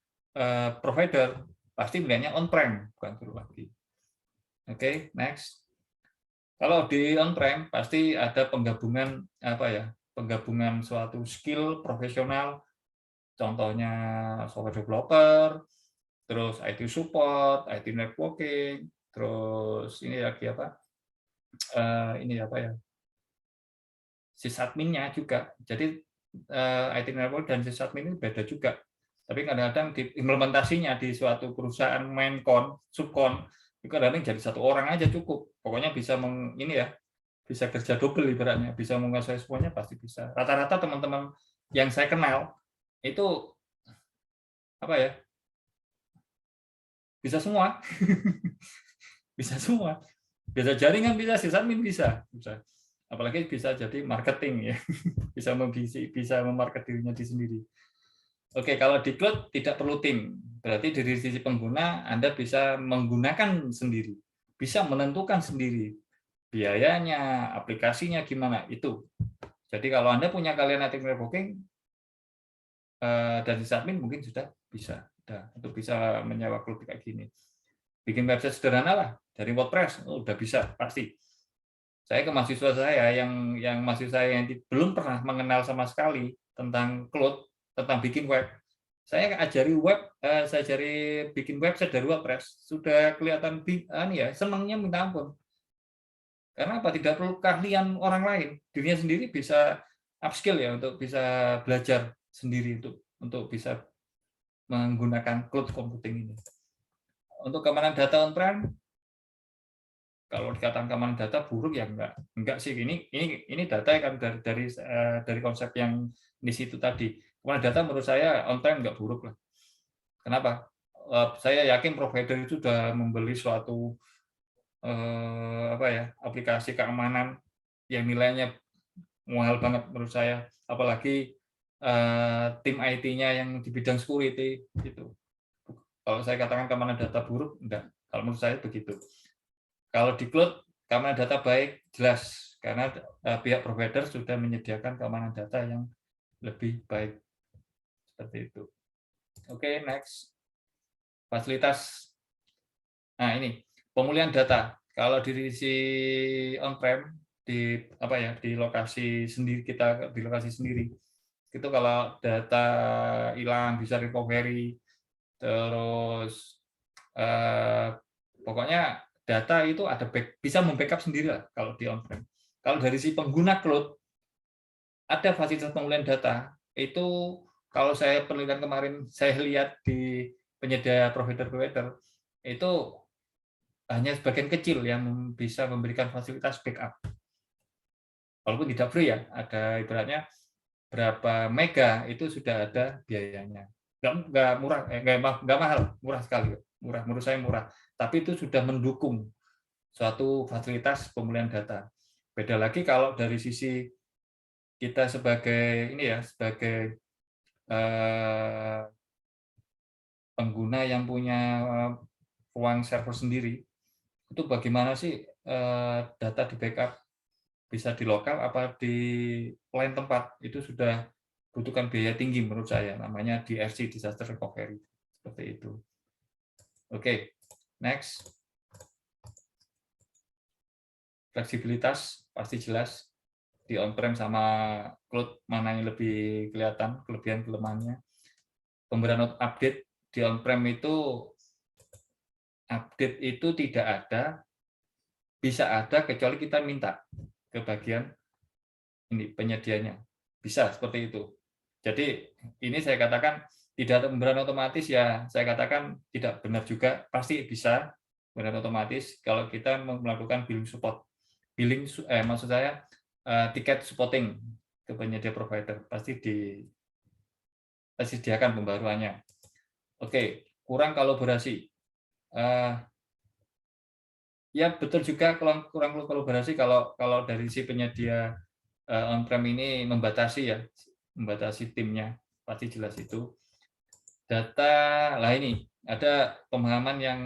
provider, pasti melihatnya on-prem, bukan perlu lagi. Oke, next. Kalau di on-prem pasti ada penggabungan apa ya? Penggabungan suatu skill profesional. Contohnya software developer, terus IT support, IT networking, terus ini lagi apa? Ini apa ya? Sysadmin-nya juga. Jadi IT network dan sysadmin ini beda juga. Tapi kadang-kadang di implementasinya di suatu perusahaan maincon, subcon, itu kadang-kadang jadi satu orang aja cukup. Pokoknya bisa bisa kerja double ibaratnya, bisa menguasai semuanya pasti bisa. Rata-rata teman-teman yang saya kenal itu apa ya, bisa semua. Bisa semua. Bisa jaringan, bisa sysadmin, bisa. Apalagi bisa jadi marketing ya. Bisa memarket dirinya di sendiri. Oke, kalau di cloud tidak perlu tim. Berarti dari sisi pengguna Anda bisa menggunakan sendiri. Bisa menentukan sendiri biayanya, aplikasinya gimana itu. Jadi kalau Anda punya kalian network networking dan sysadmin mungkin sudah bisa. Untuk bisa menyewa cloud kayak gini. Bikin website sederhana lah dari WordPress, udah bisa pasti. Saya ke mahasiswa saya yang mahasiswa saya yang belum pernah mengenal sama sekali tentang cloud, tentang bikin web. Saya ajari bikin website dari WordPress, sudah kelihatan senangnya minta ampun. Karena apa? Tidak perlu keahlian orang lain, dirinya sendiri bisa upskill ya untuk bisa belajar sendiri untuk bisa menggunakan cloud computing ini. Untuk keamanan data on-prem, kalau dikatakan keamanan data buruk ya enggak sih. Ini data kan dari konsep yang di situ tadi. Keamanan data menurut saya on-prem enggak buruk lah. Kenapa? Saya yakin provider itu sudah membeli suatu aplikasi keamanan yang nilainya mahal banget menurut saya. Apalagi tim IT-nya yang di bidang security itu. Kalau saya katakan keamanan data buruk, enggak. Kalau menurut saya begitu. Kalau di cloud, keamanan data baik, jelas. Karena pihak provider sudah menyediakan keamanan data yang lebih baik. Seperti itu. Oke, next. Fasilitas. Nah, ini pemulihan data. Kalau di sisi on-prem, di apa ya, di lokasi sendiri, kita di lokasi sendiri, itu kalau data hilang bisa recovery, terus pokoknya data itu ada bisa membackup sendiri lah kalau di on-prem. Kalau dari si pengguna cloud, ada fasilitas pemulihan data. Itu kalau saya penelitian kemarin saya lihat di penyedia provider-provider, itu hanya sebagian kecil yang bisa memberikan fasilitas backup. Walaupun tidak free ya, ada ibaratnya berapa mega itu sudah ada biayanya. Nggak murah, nggak mahal, murah sekali. Murah, menurut saya murah. Tapi itu sudah mendukung suatu fasilitas pemulihan data. Beda lagi kalau dari sisi kita sebagai ini ya, sebagai pengguna yang punya ruang server sendiri, itu bagaimana sih data di backup, bisa di lokal apa di lain tempat, itu sudah butuhkan biaya tinggi menurut saya, namanya DRC, Disaster Recovery, seperti itu. Oke, next. Fleksibilitas pasti jelas, di on-prem sama cloud mana yang lebih kelihatan kelebihan kelemahannya. Pemberian update di on-prem itu, update itu tidak ada, bisa ada kecuali kita minta ke bagian ini penyedianya, bisa seperti itu. Jadi ini saya katakan tidak ada pemberian otomatis, ya saya katakan tidak benar juga, pasti bisa pemberian otomatis kalau kita melakukan billing support. Billing maksud saya tiket supporting ke penyedia provider, pasti disediakan pembaruannya. Oke, kurang kolaborasi. Ya betul juga, kurang kolaborasi kalau dari si penyedia on-prem ini membatasi timnya, pasti jelas itu. Data, lah ini ada pemahaman yang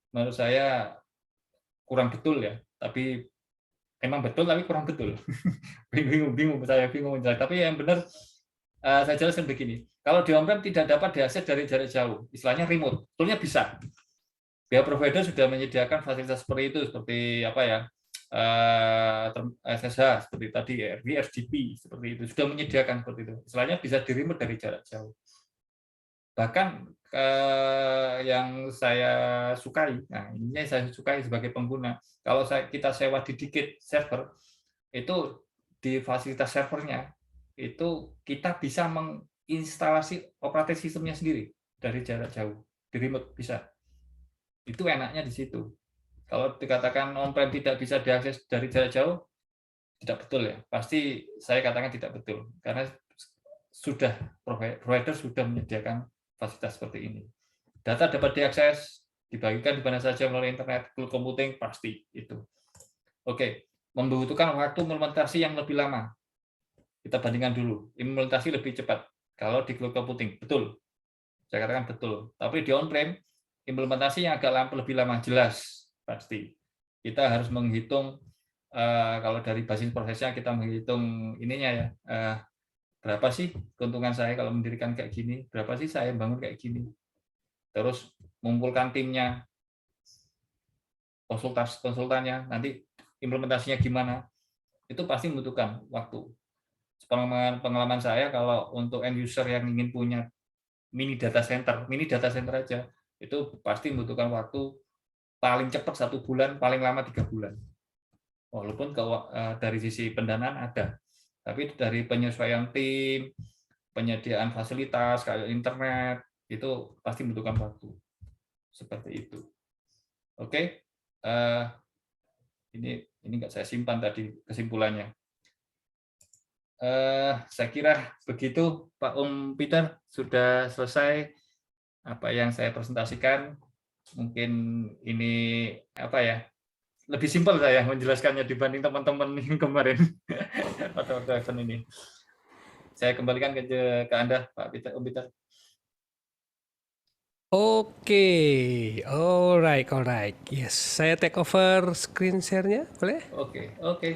menurut saya kurang betul ya, tapi emang betul tapi kurang betul. bingung saya bingung menjelaskan. Tapi yang benar saya jelaskan begini. Kalau di on-prem tidak dapat diakses dari jarak jauh, istilahnya remote, sebetulnya bisa. Pihak provider sudah menyediakan fasilitas seperti itu, seperti apa ya, SSH seperti tadi, RDP seperti itu, sudah menyediakan seperti itu. Istilahnya bisa di-remote dari jarak jauh. Bahkan yang saya sukai, nah ini saya sukai sebagai pengguna, kalau kita sewa dedicate server, itu di fasilitas servernya, itu kita bisa menginstalasi operating sistemnya sendiri dari jarak jauh, di remote bisa. Itu enaknya di situ. Kalau dikatakan on-prem tidak bisa diakses dari jarak jauh, tidak betul ya. Pasti saya katakan tidak betul, karena sudah provider sudah menyediakan fasilitas seperti ini. Data dapat diakses, dibagikan di mana saja melalui internet, cloud computing pasti itu. Oke, membutuhkan waktu implementasi yang lebih lama. Kita bandingkan dulu, implementasi lebih cepat kalau di cloud computing, betul. Saya katakan betul. Tapi di on-prem, implementasi yang agak lebih lama, jelas pasti. Kita harus menghitung, kalau dari basis prosesnya kita menghitung ininya ya, berapa sih keuntungan saya kalau mendirikan kayak gini, berapa sih saya bangun kayak gini. Terus mengumpulkan timnya, konsultannya, nanti implementasinya gimana, itu pasti membutuhkan waktu. Pengalaman saya kalau untuk end user yang ingin punya mini data center aja, itu pasti membutuhkan waktu paling cepat 1 bulan, paling lama 3 bulan. Walaupun dari sisi pendanaan ada, tapi dari penyesuaian tim, penyediaan fasilitas kayak internet, itu pasti membutuhkan waktu. Seperti itu. Oke, ini nggak saya simpan tadi kesimpulannya. Saya kira begitu, Pak Peter, sudah selesai apa yang saya presentasikan. Mungkin ini apa ya, lebih simpel saya menjelaskannya dibanding teman-teman yang kemarin pada event ini. Saya kembalikan ke Anda, Pak Peter, Om Peter. Oke, alright, alright. Yes, saya take over screen share-nya, boleh? Oke, oke.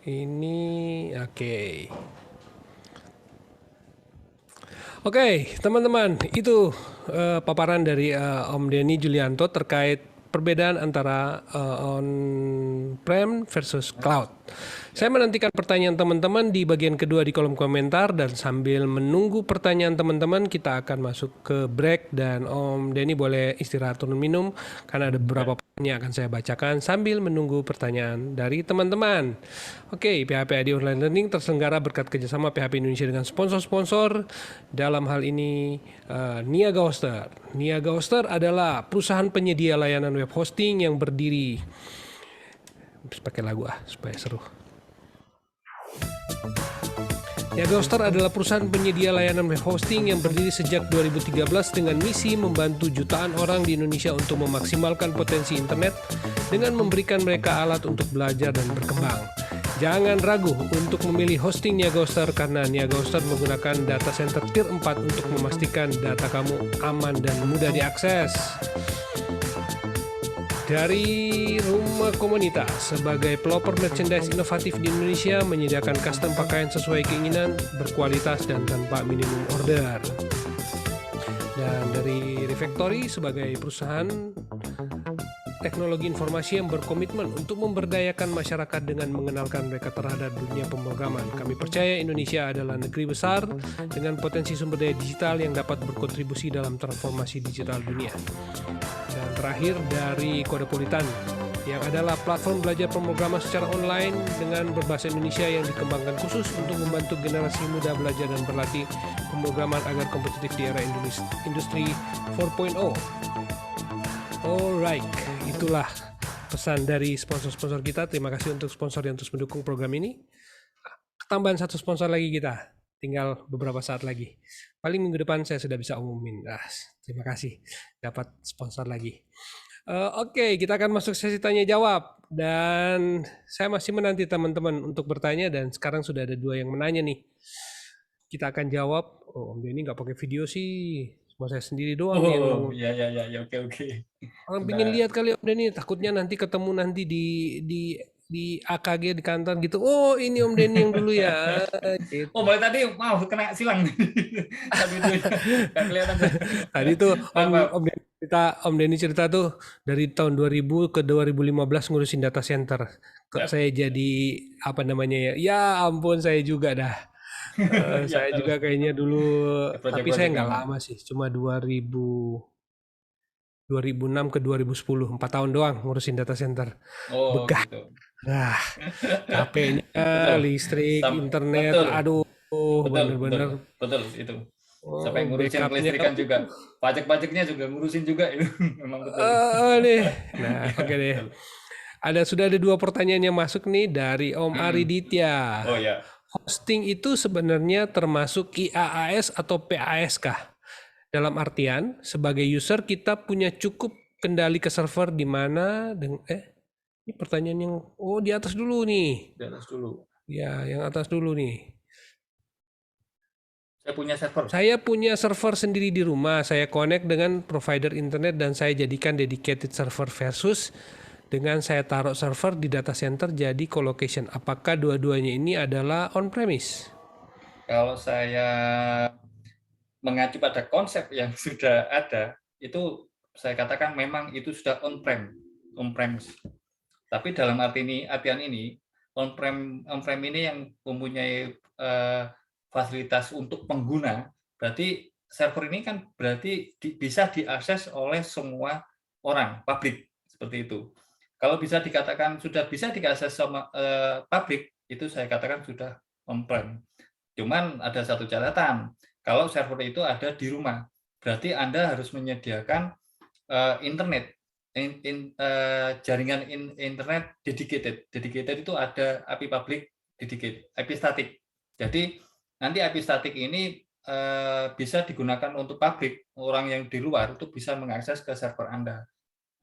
Ini oke. Oke, teman-teman, itu paparan dari Om Denny Julianto terkait perbedaan antara on-prem versus cloud. Saya menantikan pertanyaan teman-teman di bagian kedua di kolom komentar, dan sambil menunggu pertanyaan teman-teman kita akan masuk ke break, dan Om Denny boleh istirahat turun minum karena ada beberapa pertanyaan yang akan saya bacakan sambil menunggu pertanyaan dari teman-teman. Oke, PHP ID Online Learning terselenggara berkat kerjasama PHP Indonesia dengan sponsor-sponsor. Dalam hal ini Niaga Hoster. Niaga Hoster adalah perusahaan penyedia layanan web hosting yang berdiri. Pakai lagu supaya seru. Niaga Hoster adalah perusahaan penyedia layanan web hosting yang berdiri sejak 2013 dengan misi membantu jutaan orang di Indonesia untuk memaksimalkan potensi internet dengan memberikan mereka alat untuk belajar dan berkembang. Jangan ragu untuk memilih hosting Niaga Hoster karena Niaga Hoster menggunakan data center tier 4 untuk memastikan data kamu aman dan mudah diakses. Dari Rumah Komunitas, sebagai pelopor merchandise inovatif di Indonesia, menyediakan custom pakaian sesuai keinginan, berkualitas dan tanpa minimum order. Dan dari Refactory, sebagai perusahaan teknologi informasi yang berkomitmen untuk memberdayakan masyarakat dengan mengenalkan mereka terhadap dunia pemrograman. Kami percaya Indonesia adalah negeri besar dengan potensi sumber daya digital yang dapat berkontribusi dalam transformasi digital dunia. Dan terakhir dari Kodepolitan, yang adalah platform belajar pemrograman secara online dengan berbahasa Indonesia yang dikembangkan khusus untuk membantu generasi muda belajar dan berlatih pemrograman agar kompetitif di era industri 4.0. Alright, itulah pesan dari sponsor-sponsor kita. Terima kasih untuk sponsor yang terus mendukung program ini. Tambahan satu sponsor lagi kita, tinggal beberapa saat lagi. Paling minggu depan saya sudah bisa umumin. Terima kasih dapat sponsor lagi. Oke, kita akan masuk sesi tanya jawab, dan saya masih menanti teman-teman untuk bertanya, dan sekarang sudah ada 2 yang menanya nih. Kita akan jawab. Om Denny nggak pakai video sih, cuma saya sendiri doang nih yang ngomong. Ya, oke. Orang pengen lihat kali Om Denny, takutnya nanti ketemu nanti di AKG di kantor gitu. Oh, ini Om Denny yang dulu ya. Gitu. Oh, boleh tadi mau kena silang. Tadi itu nggak kelihatan. Tadi tuh Maaf. Om Denny cerita tuh dari tahun 2000 ke 2015 ngurusin data center. Kok saya jadi apa namanya ya? Ya ampun, saya juga dah. Ya, Saya juga kayaknya dulu, tapi saya project-project nggak yang lama sih, cuma 2006 ke 2010, 4 tahun doang ngurusin data center. Begah. gitu. HP-nya, Betul. listrik, internet, Betul. aduh, bener-bener. Betul itu. Sampai ngurusin Backupnya. kelistrikan juga. Pajak-pajaknya juga ngurusin juga itu. Memang betul. Nih. Nah, oke deh. Sudah ada 2 pertanyaan yang masuk nih dari Om Ari Ditya. Oh ya. Hosting itu sebenarnya termasuk IaaS atau PaaS kah? Dalam artian, sebagai user kita punya cukup kendali ke server di mana ini pertanyaan yang di atas dulu nih. Di atas dulu. Ya, yang atas dulu nih. Saya punya server. Saya punya server sendiri di rumah. Saya connect dengan provider internet dan saya jadikan dedicated server versus dengan saya taruh server di data center jadi colocation. Apakah dua-duanya ini adalah on-premise? Kalau saya mengacu pada konsep yang sudah ada, itu saya katakan memang itu sudah on-premise. Tapi dalam artian ini on-prem ini yang mempunyai fasilitas untuk pengguna, berarti server ini kan berarti bisa diakses oleh semua orang, publik, seperti itu. Kalau bisa dikatakan sudah bisa diakses sama publik, itu saya katakan sudah on-prem. Cuman ada satu catatan, kalau server itu ada di rumah, berarti Anda harus menyediakan internet, jaringan internet dedicated. Dedicated itu ada IP public, dedicated, IP static. Jadi nanti IP static ini bisa digunakan untuk publik, orang yang di luar itu bisa mengakses ke server Anda.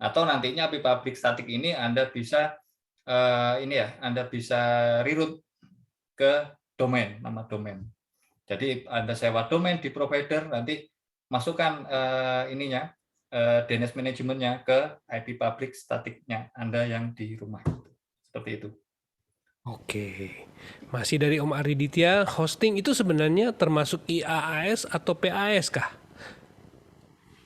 Atau nantinya IP public static ini Anda bisa Anda bisa reroute ke domain, nama domain. Jadi Anda sewa domain di provider, nanti masukkan ininya DNS manajemennya ke IP public staticnya Anda yang di rumah. Seperti itu. Oke, masih dari Om Ariditya, hosting itu sebenarnya termasuk IaaS atau PaaS kah?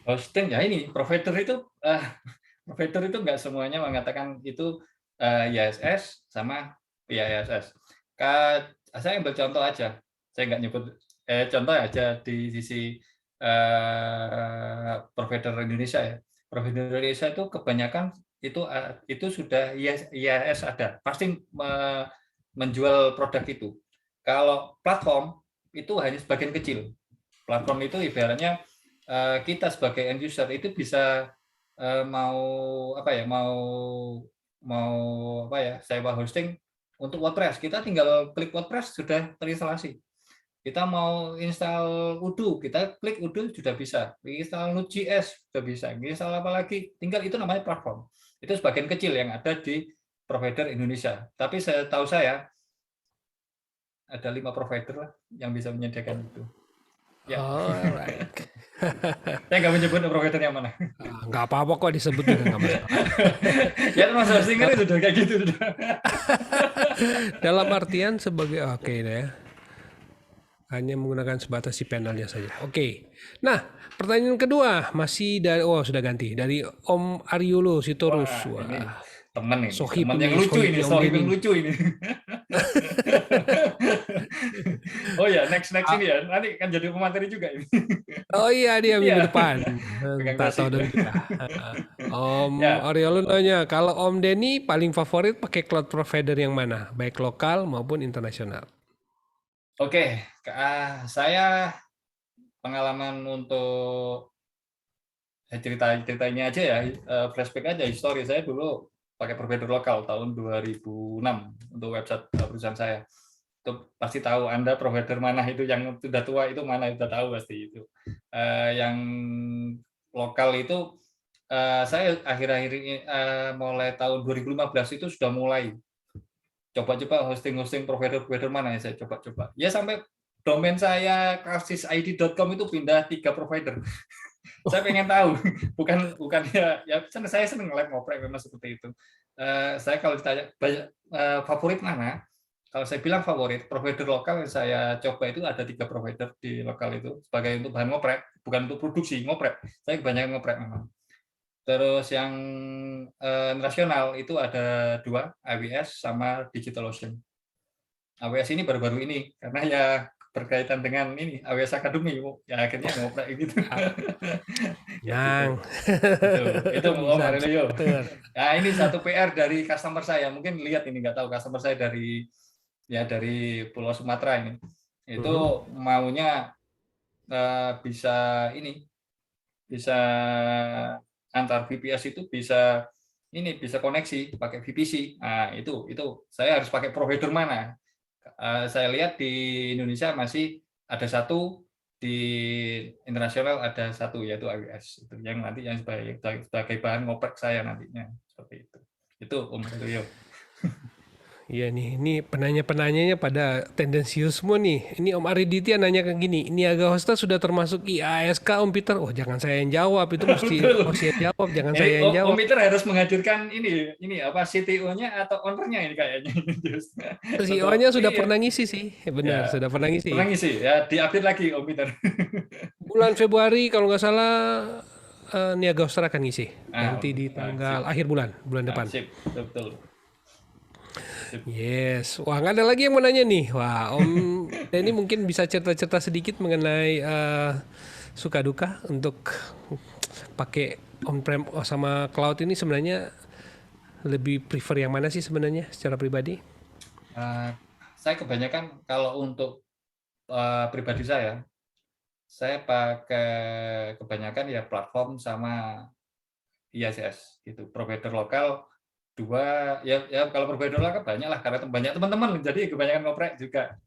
Hosting ya ini provider itu nggak semuanya mengatakan itu IaaS sama PaaS. Saya ambil contoh aja, saya nggak nyebut contoh aja di sisi provider Indonesia ya. Provider Indonesia itu kebanyakan itu sudah IaaS ada, pasti menjual produk itu. Kalau platform itu hanya sebagian kecil. Platform itu ibaratnya kita sebagai end user itu bisa mau sewa hosting untuk WordPress, kita tinggal klik WordPress sudah terinstalasi. Kita mau install Odoo, kita klik Odoo sudah bisa. Install Node.js sudah bisa. Install apa lagi? Tinggal itu namanya platform. Itu sebagian kecil yang ada di provider Indonesia. Tapi setahu saya ada 5 provider lah yang bisa menyediakan itu. Ya. Alright. Saya nggak menyebut provider yang mana. Nggak apa-apa kok disebut juga nggak masalah. Ya termasuk hosting itu sudah kayak gitu. Dalam artian sebagai oke deh ya. Hanya menggunakan sebatas si panelnya saja. Oke. Nah, pertanyaan kedua masih dari sudah ganti dari Om Aryulo Sitorus. Wah, ini teman nih, Sohib teman ini, yang lucu Sohib ini, yang Sohib Denny. yang lucu ini. Oh ya, next ini ya, nanti kan jadi pemateri juga ini. Oh iya dia minggu Iya. depan. Pegang Tak tahu kasih. dari kita. Om Ya. Aryulo nanya, kalau Om Denny paling favorit pakai cloud provider yang mana? Baik lokal maupun internasional. Oke, saya pengalaman untuk cerita ini aja ya, flashback aja histori saya dulu pakai provider lokal tahun 2006 untuk website perusahaan saya. Itu pasti tahu Anda provider mana itu yang sudah tua itu mana, sudah tahu pasti itu. Yang lokal itu saya akhir-akhir ini mulai tahun 2015 itu sudah mulai coba-coba hosting provider mana ya saya coba-coba. Ya sampai domain saya karsisid.com itu pindah 3 provider. Saya pengen tahu, bukan ya saya seneng ngoprek memang seperti itu. Saya kalau ditanya banyak favorit mana? Kalau saya bilang favorit provider lokal yang saya coba itu ada 3 provider di lokal itu sebagai untuk bahan ngoprek, bukan untuk produksi ngoprek. Saya kebanyakan ngoprek memang. Terus yang nasional itu ada 2, AWS sama DigitalOcean. AWS ini baru-baru ini karena ya berkaitan dengan ini AWS Academy, ya akhirnya ngoprek gitu. Yang itu Om Aurelio. Nah ini satu PR dari customer saya, mungkin lihat ini nggak tahu customer saya dari Pulau Sumatera ini, itu maunya bisa antar VPS itu bisa koneksi pakai VPC. Nah, itu saya harus pakai provider mana? Saya lihat di Indonesia masih ada satu, di internasional ada satu yaitu AWS. Itu yang nanti yang sebagai bahan ngoprek saya nantinya seperti itu. Itu Om Rio. Iya nih, ini penanya-penanyanya pada tendensius semua nih. Ini Om Ariditya nanya kayak gini, Niaga Hosta sudah termasuk IaaS kah Om Peter? Oh jangan saya yang jawab, itu mesti Om yang jawab, jangan saya yang jawab. Om Peter harus menghadirkan ini apa CTO-nya atau owner-nya ini kayaknya. CEO-nya sudah pernah ngisi sih, benar, sudah pernah ngisi. Pernah ngisi, ya diupdate lagi Om Peter. Bulan Februari kalau nggak salah Niaga Hosta akan ngisi. Nanti di tanggal akhir bulan depan. Sip, betul. Yes, wah nggak ada lagi yang mau nanya nih. Wah, Om Denny mungkin bisa cerita-cerita sedikit mengenai suka duka untuk pakai on-prem sama cloud ini sebenarnya lebih prefer yang mana sih sebenarnya secara pribadi? Saya kebanyakan kalau untuk pribadi saya pakai kebanyakan ya platform sama IaaS gitu, provider lokal. 2 ya kalau provider lokal banyak lah karena banyak teman-teman jadi kebanyakan ngoprek juga.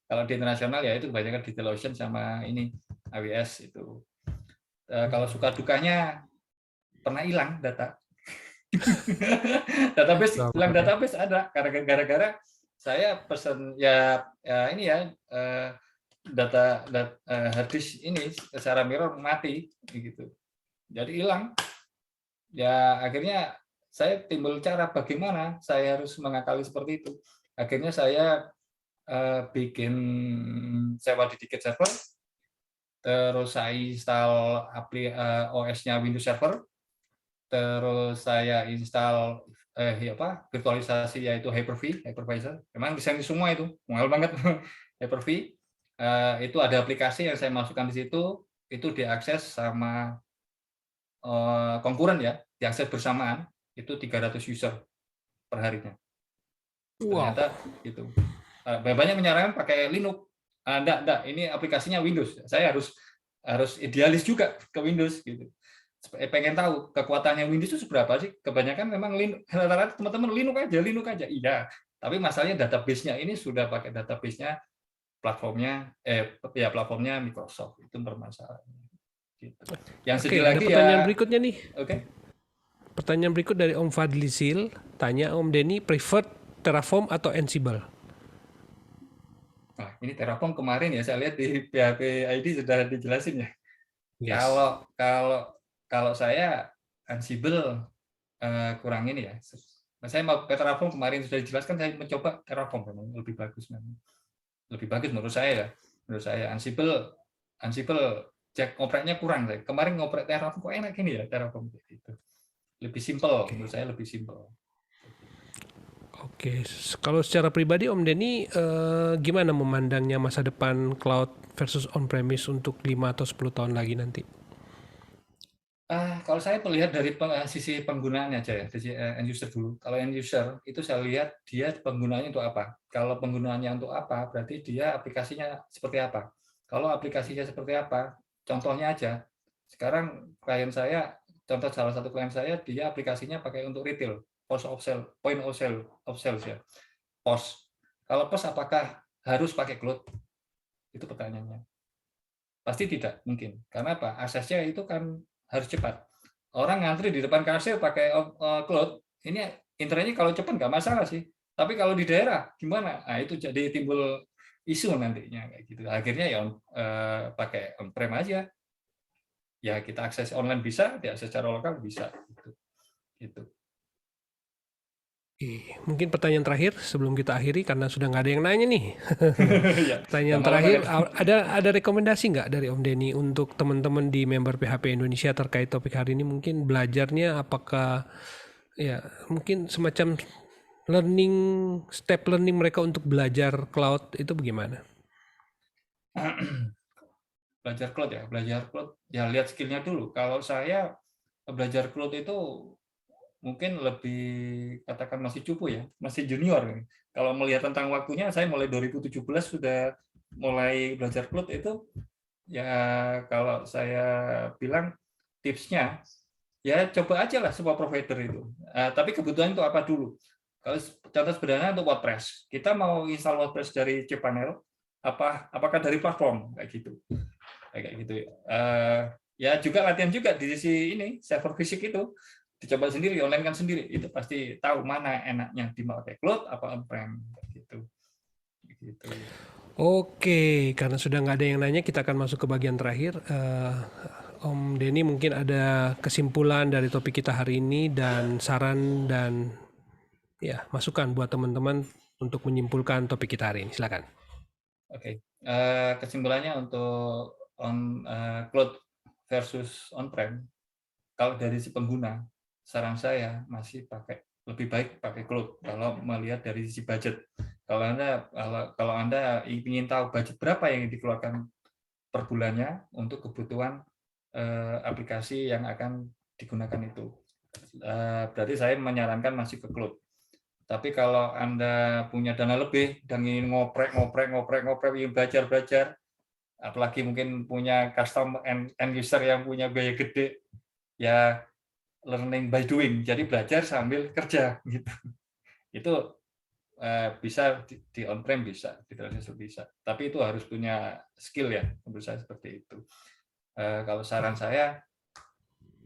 Kalau di internasional ya itu kebanyakan DigitalOcean sama ini AWS itu. Kalau suka dukanya pernah hilang data. Database hilang, database ada gara-gara saya pesen ya, ini ya, data hard disk ini secara mirror mati gitu. Jadi hilang. Ya akhirnya saya timbul cara bagaimana saya harus mengakali seperti itu. Akhirnya saya bikin sewa dedicated server, terus saya install OS-nya Windows Server, terus saya install virtualisasi yaitu Hyper-V, hypervisor. Memang desain semua itu mahal banget. Hyper-V itu ada aplikasi yang saya masukkan di situ, itu diakses sama konkuren ya, diakses bersamaan itu 300 user per harinya. Wow. Ternyata itu banyak menyarankan pakai Linux. Enggak, ini aplikasinya Windows. Saya harus idealis juga ke Windows gitu. Pengen tahu kekuatannya Windows itu seberapa sih? Kebanyakan memang rata-rata teman-teman Linux aja. Iya, tapi masalahnya database-nya ini sudah pakai database-nya platformnya Microsoft. Itu permasalahannya. Gitu. Yang Oke, sedih ada lagi pertanyaan ya, berikutnya nih. oke. Pertanyaan berikut dari Om Fadli Sil, tanya Om Denny preferred Terraform atau Ansible? Nah, ini Terraform kemarin ya saya lihat di PHP ID sudah dijelasin ya. Yes. Kalau kalau kalau saya Ansible kurang ini ya. Saya mau ke Terraform kemarin sudah dijelaskan, saya mencoba Terraform memang lebih bagus memang. Lebih bagus menurut saya ya. Menurut saya Ansible cek ngopreknya kurang saya. Kemarin ngoprek Terraform kok enak ini ya Terraform gitu. Lebih simple menurut saya, lebih simple. Oke, kalau secara pribadi Om Denny gimana memandangnya masa depan cloud versus on-premise untuk 5 atau 10 tahun lagi nanti? Kalau saya melihat dari sisi penggunaannya aja ya, dari end user dulu. Kalau end user itu saya lihat dia penggunaannya untuk apa. Kalau penggunaannya untuk apa, berarti dia aplikasinya seperti apa. Kalau aplikasinya seperti apa, contohnya aja. Sekarang klien saya, contoh salah satu klien saya, dia aplikasinya pakai untuk retail, point of sales ya, POS. Kalau POS apakah harus pakai cloud? Itu pertanyaannya. Pasti tidak mungkin. Karena apa? Aksesnya itu kan harus cepat. Orang ngantri di depan kasir pakai cloud, ini internetnya kalau cepat nggak masalah sih. Tapi kalau di daerah gimana? Nah, itu jadi timbul isu nantinya kayak gitu. Akhirnya ya pakai on-prem aja. Ya kita akses online bisa, diakses secara lokal bisa gitu. Gitu. Mungkin pertanyaan terakhir sebelum kita akhiri karena sudah nggak ada yang nanya nih. Ya, udah Pertanyaan malam terakhir, banget. ada rekomendasi nggak dari Om Denny untuk teman-teman di member PHP Indonesia terkait topik hari ini? Mungkin belajarnya apakah ya mungkin semacam step learning mereka untuk belajar cloud itu bagaimana? Belajar cloud ya lihat skillnya dulu. Kalau saya belajar cloud itu mungkin lebih katakan masih cupu ya, masih junior. Kalau melihat tentang waktunya, saya mulai 2017 sudah mulai belajar cloud itu ya kalau saya bilang tipsnya ya coba aja lah semua provider itu. Tapi kebutuhan itu apa dulu? Kalau contoh sederhana untuk WordPress, kita mau install WordPress dari cPanel, apakah dari platform kayak gitu, ya juga latihan juga di sisi ini server fisik itu dicoba sendiri, online kan sendiri, itu pasti tahu mana enaknya dipakai cloud apa on-prem gitu. Oke, karena sudah nggak ada yang nanya, kita akan masuk ke bagian terakhir. Om Denny mungkin ada kesimpulan dari topik kita hari ini dan saran dan ya masukan buat teman-teman untuk menyimpulkan topik kita hari ini. Silakan. Oke, kesimpulannya untuk cloud versus on-prem, kalau dari si pengguna, saran saya masih lebih baik pakai cloud kalau melihat dari sisi budget. Kalau Anda ingin tahu budget berapa yang dikeluarkan per bulannya untuk kebutuhan aplikasi yang akan digunakan itu, berarti saya menyarankan masih ke cloud. Tapi kalau Anda punya dana lebih dan ingin ngoprek, ingin belajar, apalagi mungkin punya custom end user yang punya biaya gede, ya learning by doing, jadi belajar sambil kerja gitu. Itu bisa di on-prem bisa, di transfer bisa. Tapi itu harus punya skill ya, menurut saya seperti itu. Kalau saran saya,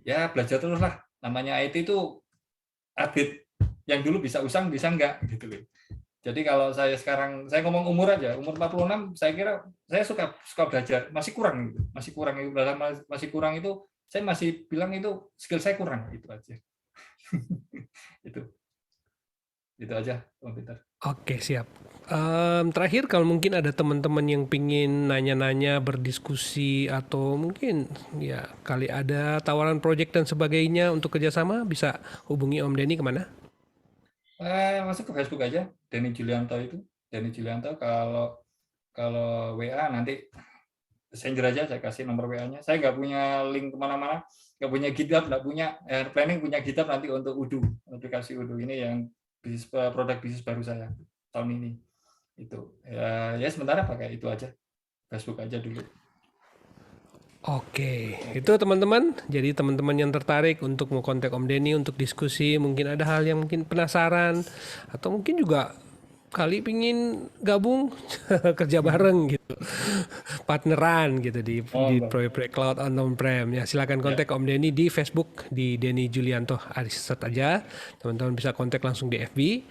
ya belajar terus lah. Namanya IT itu update, yang dulu bisa usang bisa enggak gitu loh. Jadi kalau saya sekarang, saya ngomong umur aja, umur 46, saya kira saya suka belajar, masih kurang gitu. Masih kurang itu, saya masih bilang itu skill saya kurang, itu aja. itu itu aja, Bang Peter. Oke, siap. Terakhir kalau mungkin ada teman-teman yang pingin nanya-nanya, berdiskusi, atau mungkin ya kali ada tawaran proyek dan sebagainya untuk kerjasama, bisa hubungi Om Denny kemana? Masuk ke Facebook aja, Denny Julianto itu. Denny Julianto, kalau WA nanti Messenger aja, saya kasih nomor WA-nya. Saya nggak punya link kemana-mana, nggak punya GitHub, nggak punya, planning punya GitHub nanti untuk Udu, aplikasi Udu ini yang produk bisnis baru saya tahun ini. Itu ya sementara pakai itu aja, Facebook aja dulu. Oke, itu teman-teman. Jadi teman-teman yang tertarik untuk mau kontak Om Denny untuk diskusi, mungkin ada hal yang mungkin penasaran, atau mungkin juga kali pingin gabung kerja bareng gitu, partneran gitu di proyek-proyek cloud on-prem. Ya silakan kontak Om Denny di Facebook di Denny Julianto Ariset aja. Teman-teman bisa kontak langsung di FB.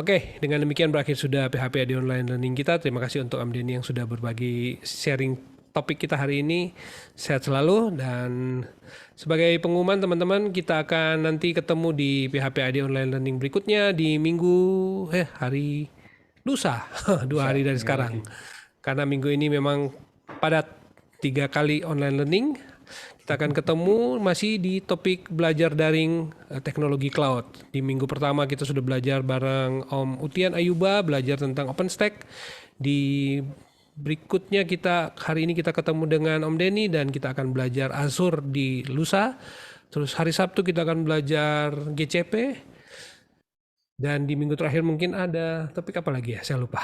Oke, dengan demikian berakhir sudah PHP AD Online Learning kita. Terima kasih untuk Om Denny yang sudah berbagi sharing topik kita hari ini. Sehat selalu, dan sebagai pengumuman teman-teman, kita akan nanti ketemu di PHP AD Online Learning berikutnya di hari lusa, 2 hari dari sekarang. Karena minggu ini memang padat 3 kali online learning. Kita akan ketemu masih di topik belajar daring teknologi cloud. Di minggu pertama kita sudah belajar bareng Om Utian Ayuba, belajar tentang OpenStack. Di berikutnya hari ini kita ketemu dengan Om Denny dan kita akan belajar Azure di lusa. Terus hari Sabtu kita akan belajar GCP. Dan di minggu terakhir mungkin ada topik apa lagi ya? Saya lupa.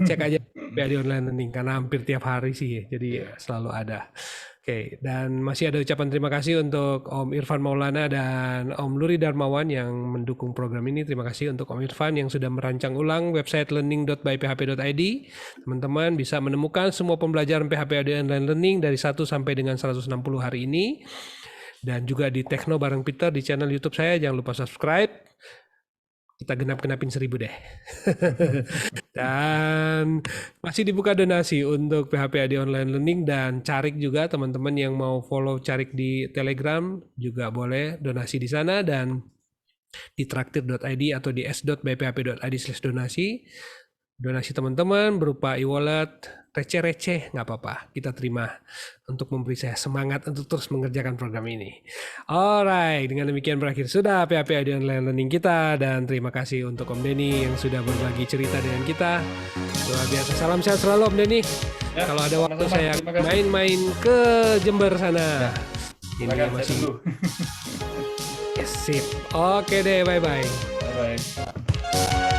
Cek aja di online learning karena hampir tiap hari sih, jadi selalu ada. Oke, dan masih ada ucapan terima kasih untuk Om Irfan Maulana dan Om Luri Darmawan yang mendukung program ini. Terima kasih untuk Om Irfan yang sudah merancang ulang website learning.byphp.id. Teman-teman bisa menemukan semua pembelajaran PHP online learning dari 1 sampai dengan 160 hari ini. Dan juga di Tekno bareng Peter di channel YouTube saya. Jangan lupa subscribe. Kita genapin 1.000 deh. Dan masih dibuka donasi untuk PHP AD Online Learning dan Carik juga. Teman-teman yang mau follow Carik di Telegram juga boleh donasi di sana, dan di traktir.id atau di s.byphp.id/donasi. Donasi teman-teman berupa e-wallet, receh-receh, nggak apa-apa. Kita terima untuk memberi saya semangat untuk terus mengerjakan program ini. Alright, dengan demikian berakhir sudah PHP AD Online Learning kita. Dan terima kasih untuk Om Denny yang sudah berbagi cerita dengan kita. Luar biasa, salam sehat selalu Om Denny. Ya, kalau ada waktu saya main-main ke Jember sana. Ini masih sip. Oke deh, bye-bye. Bye-bye.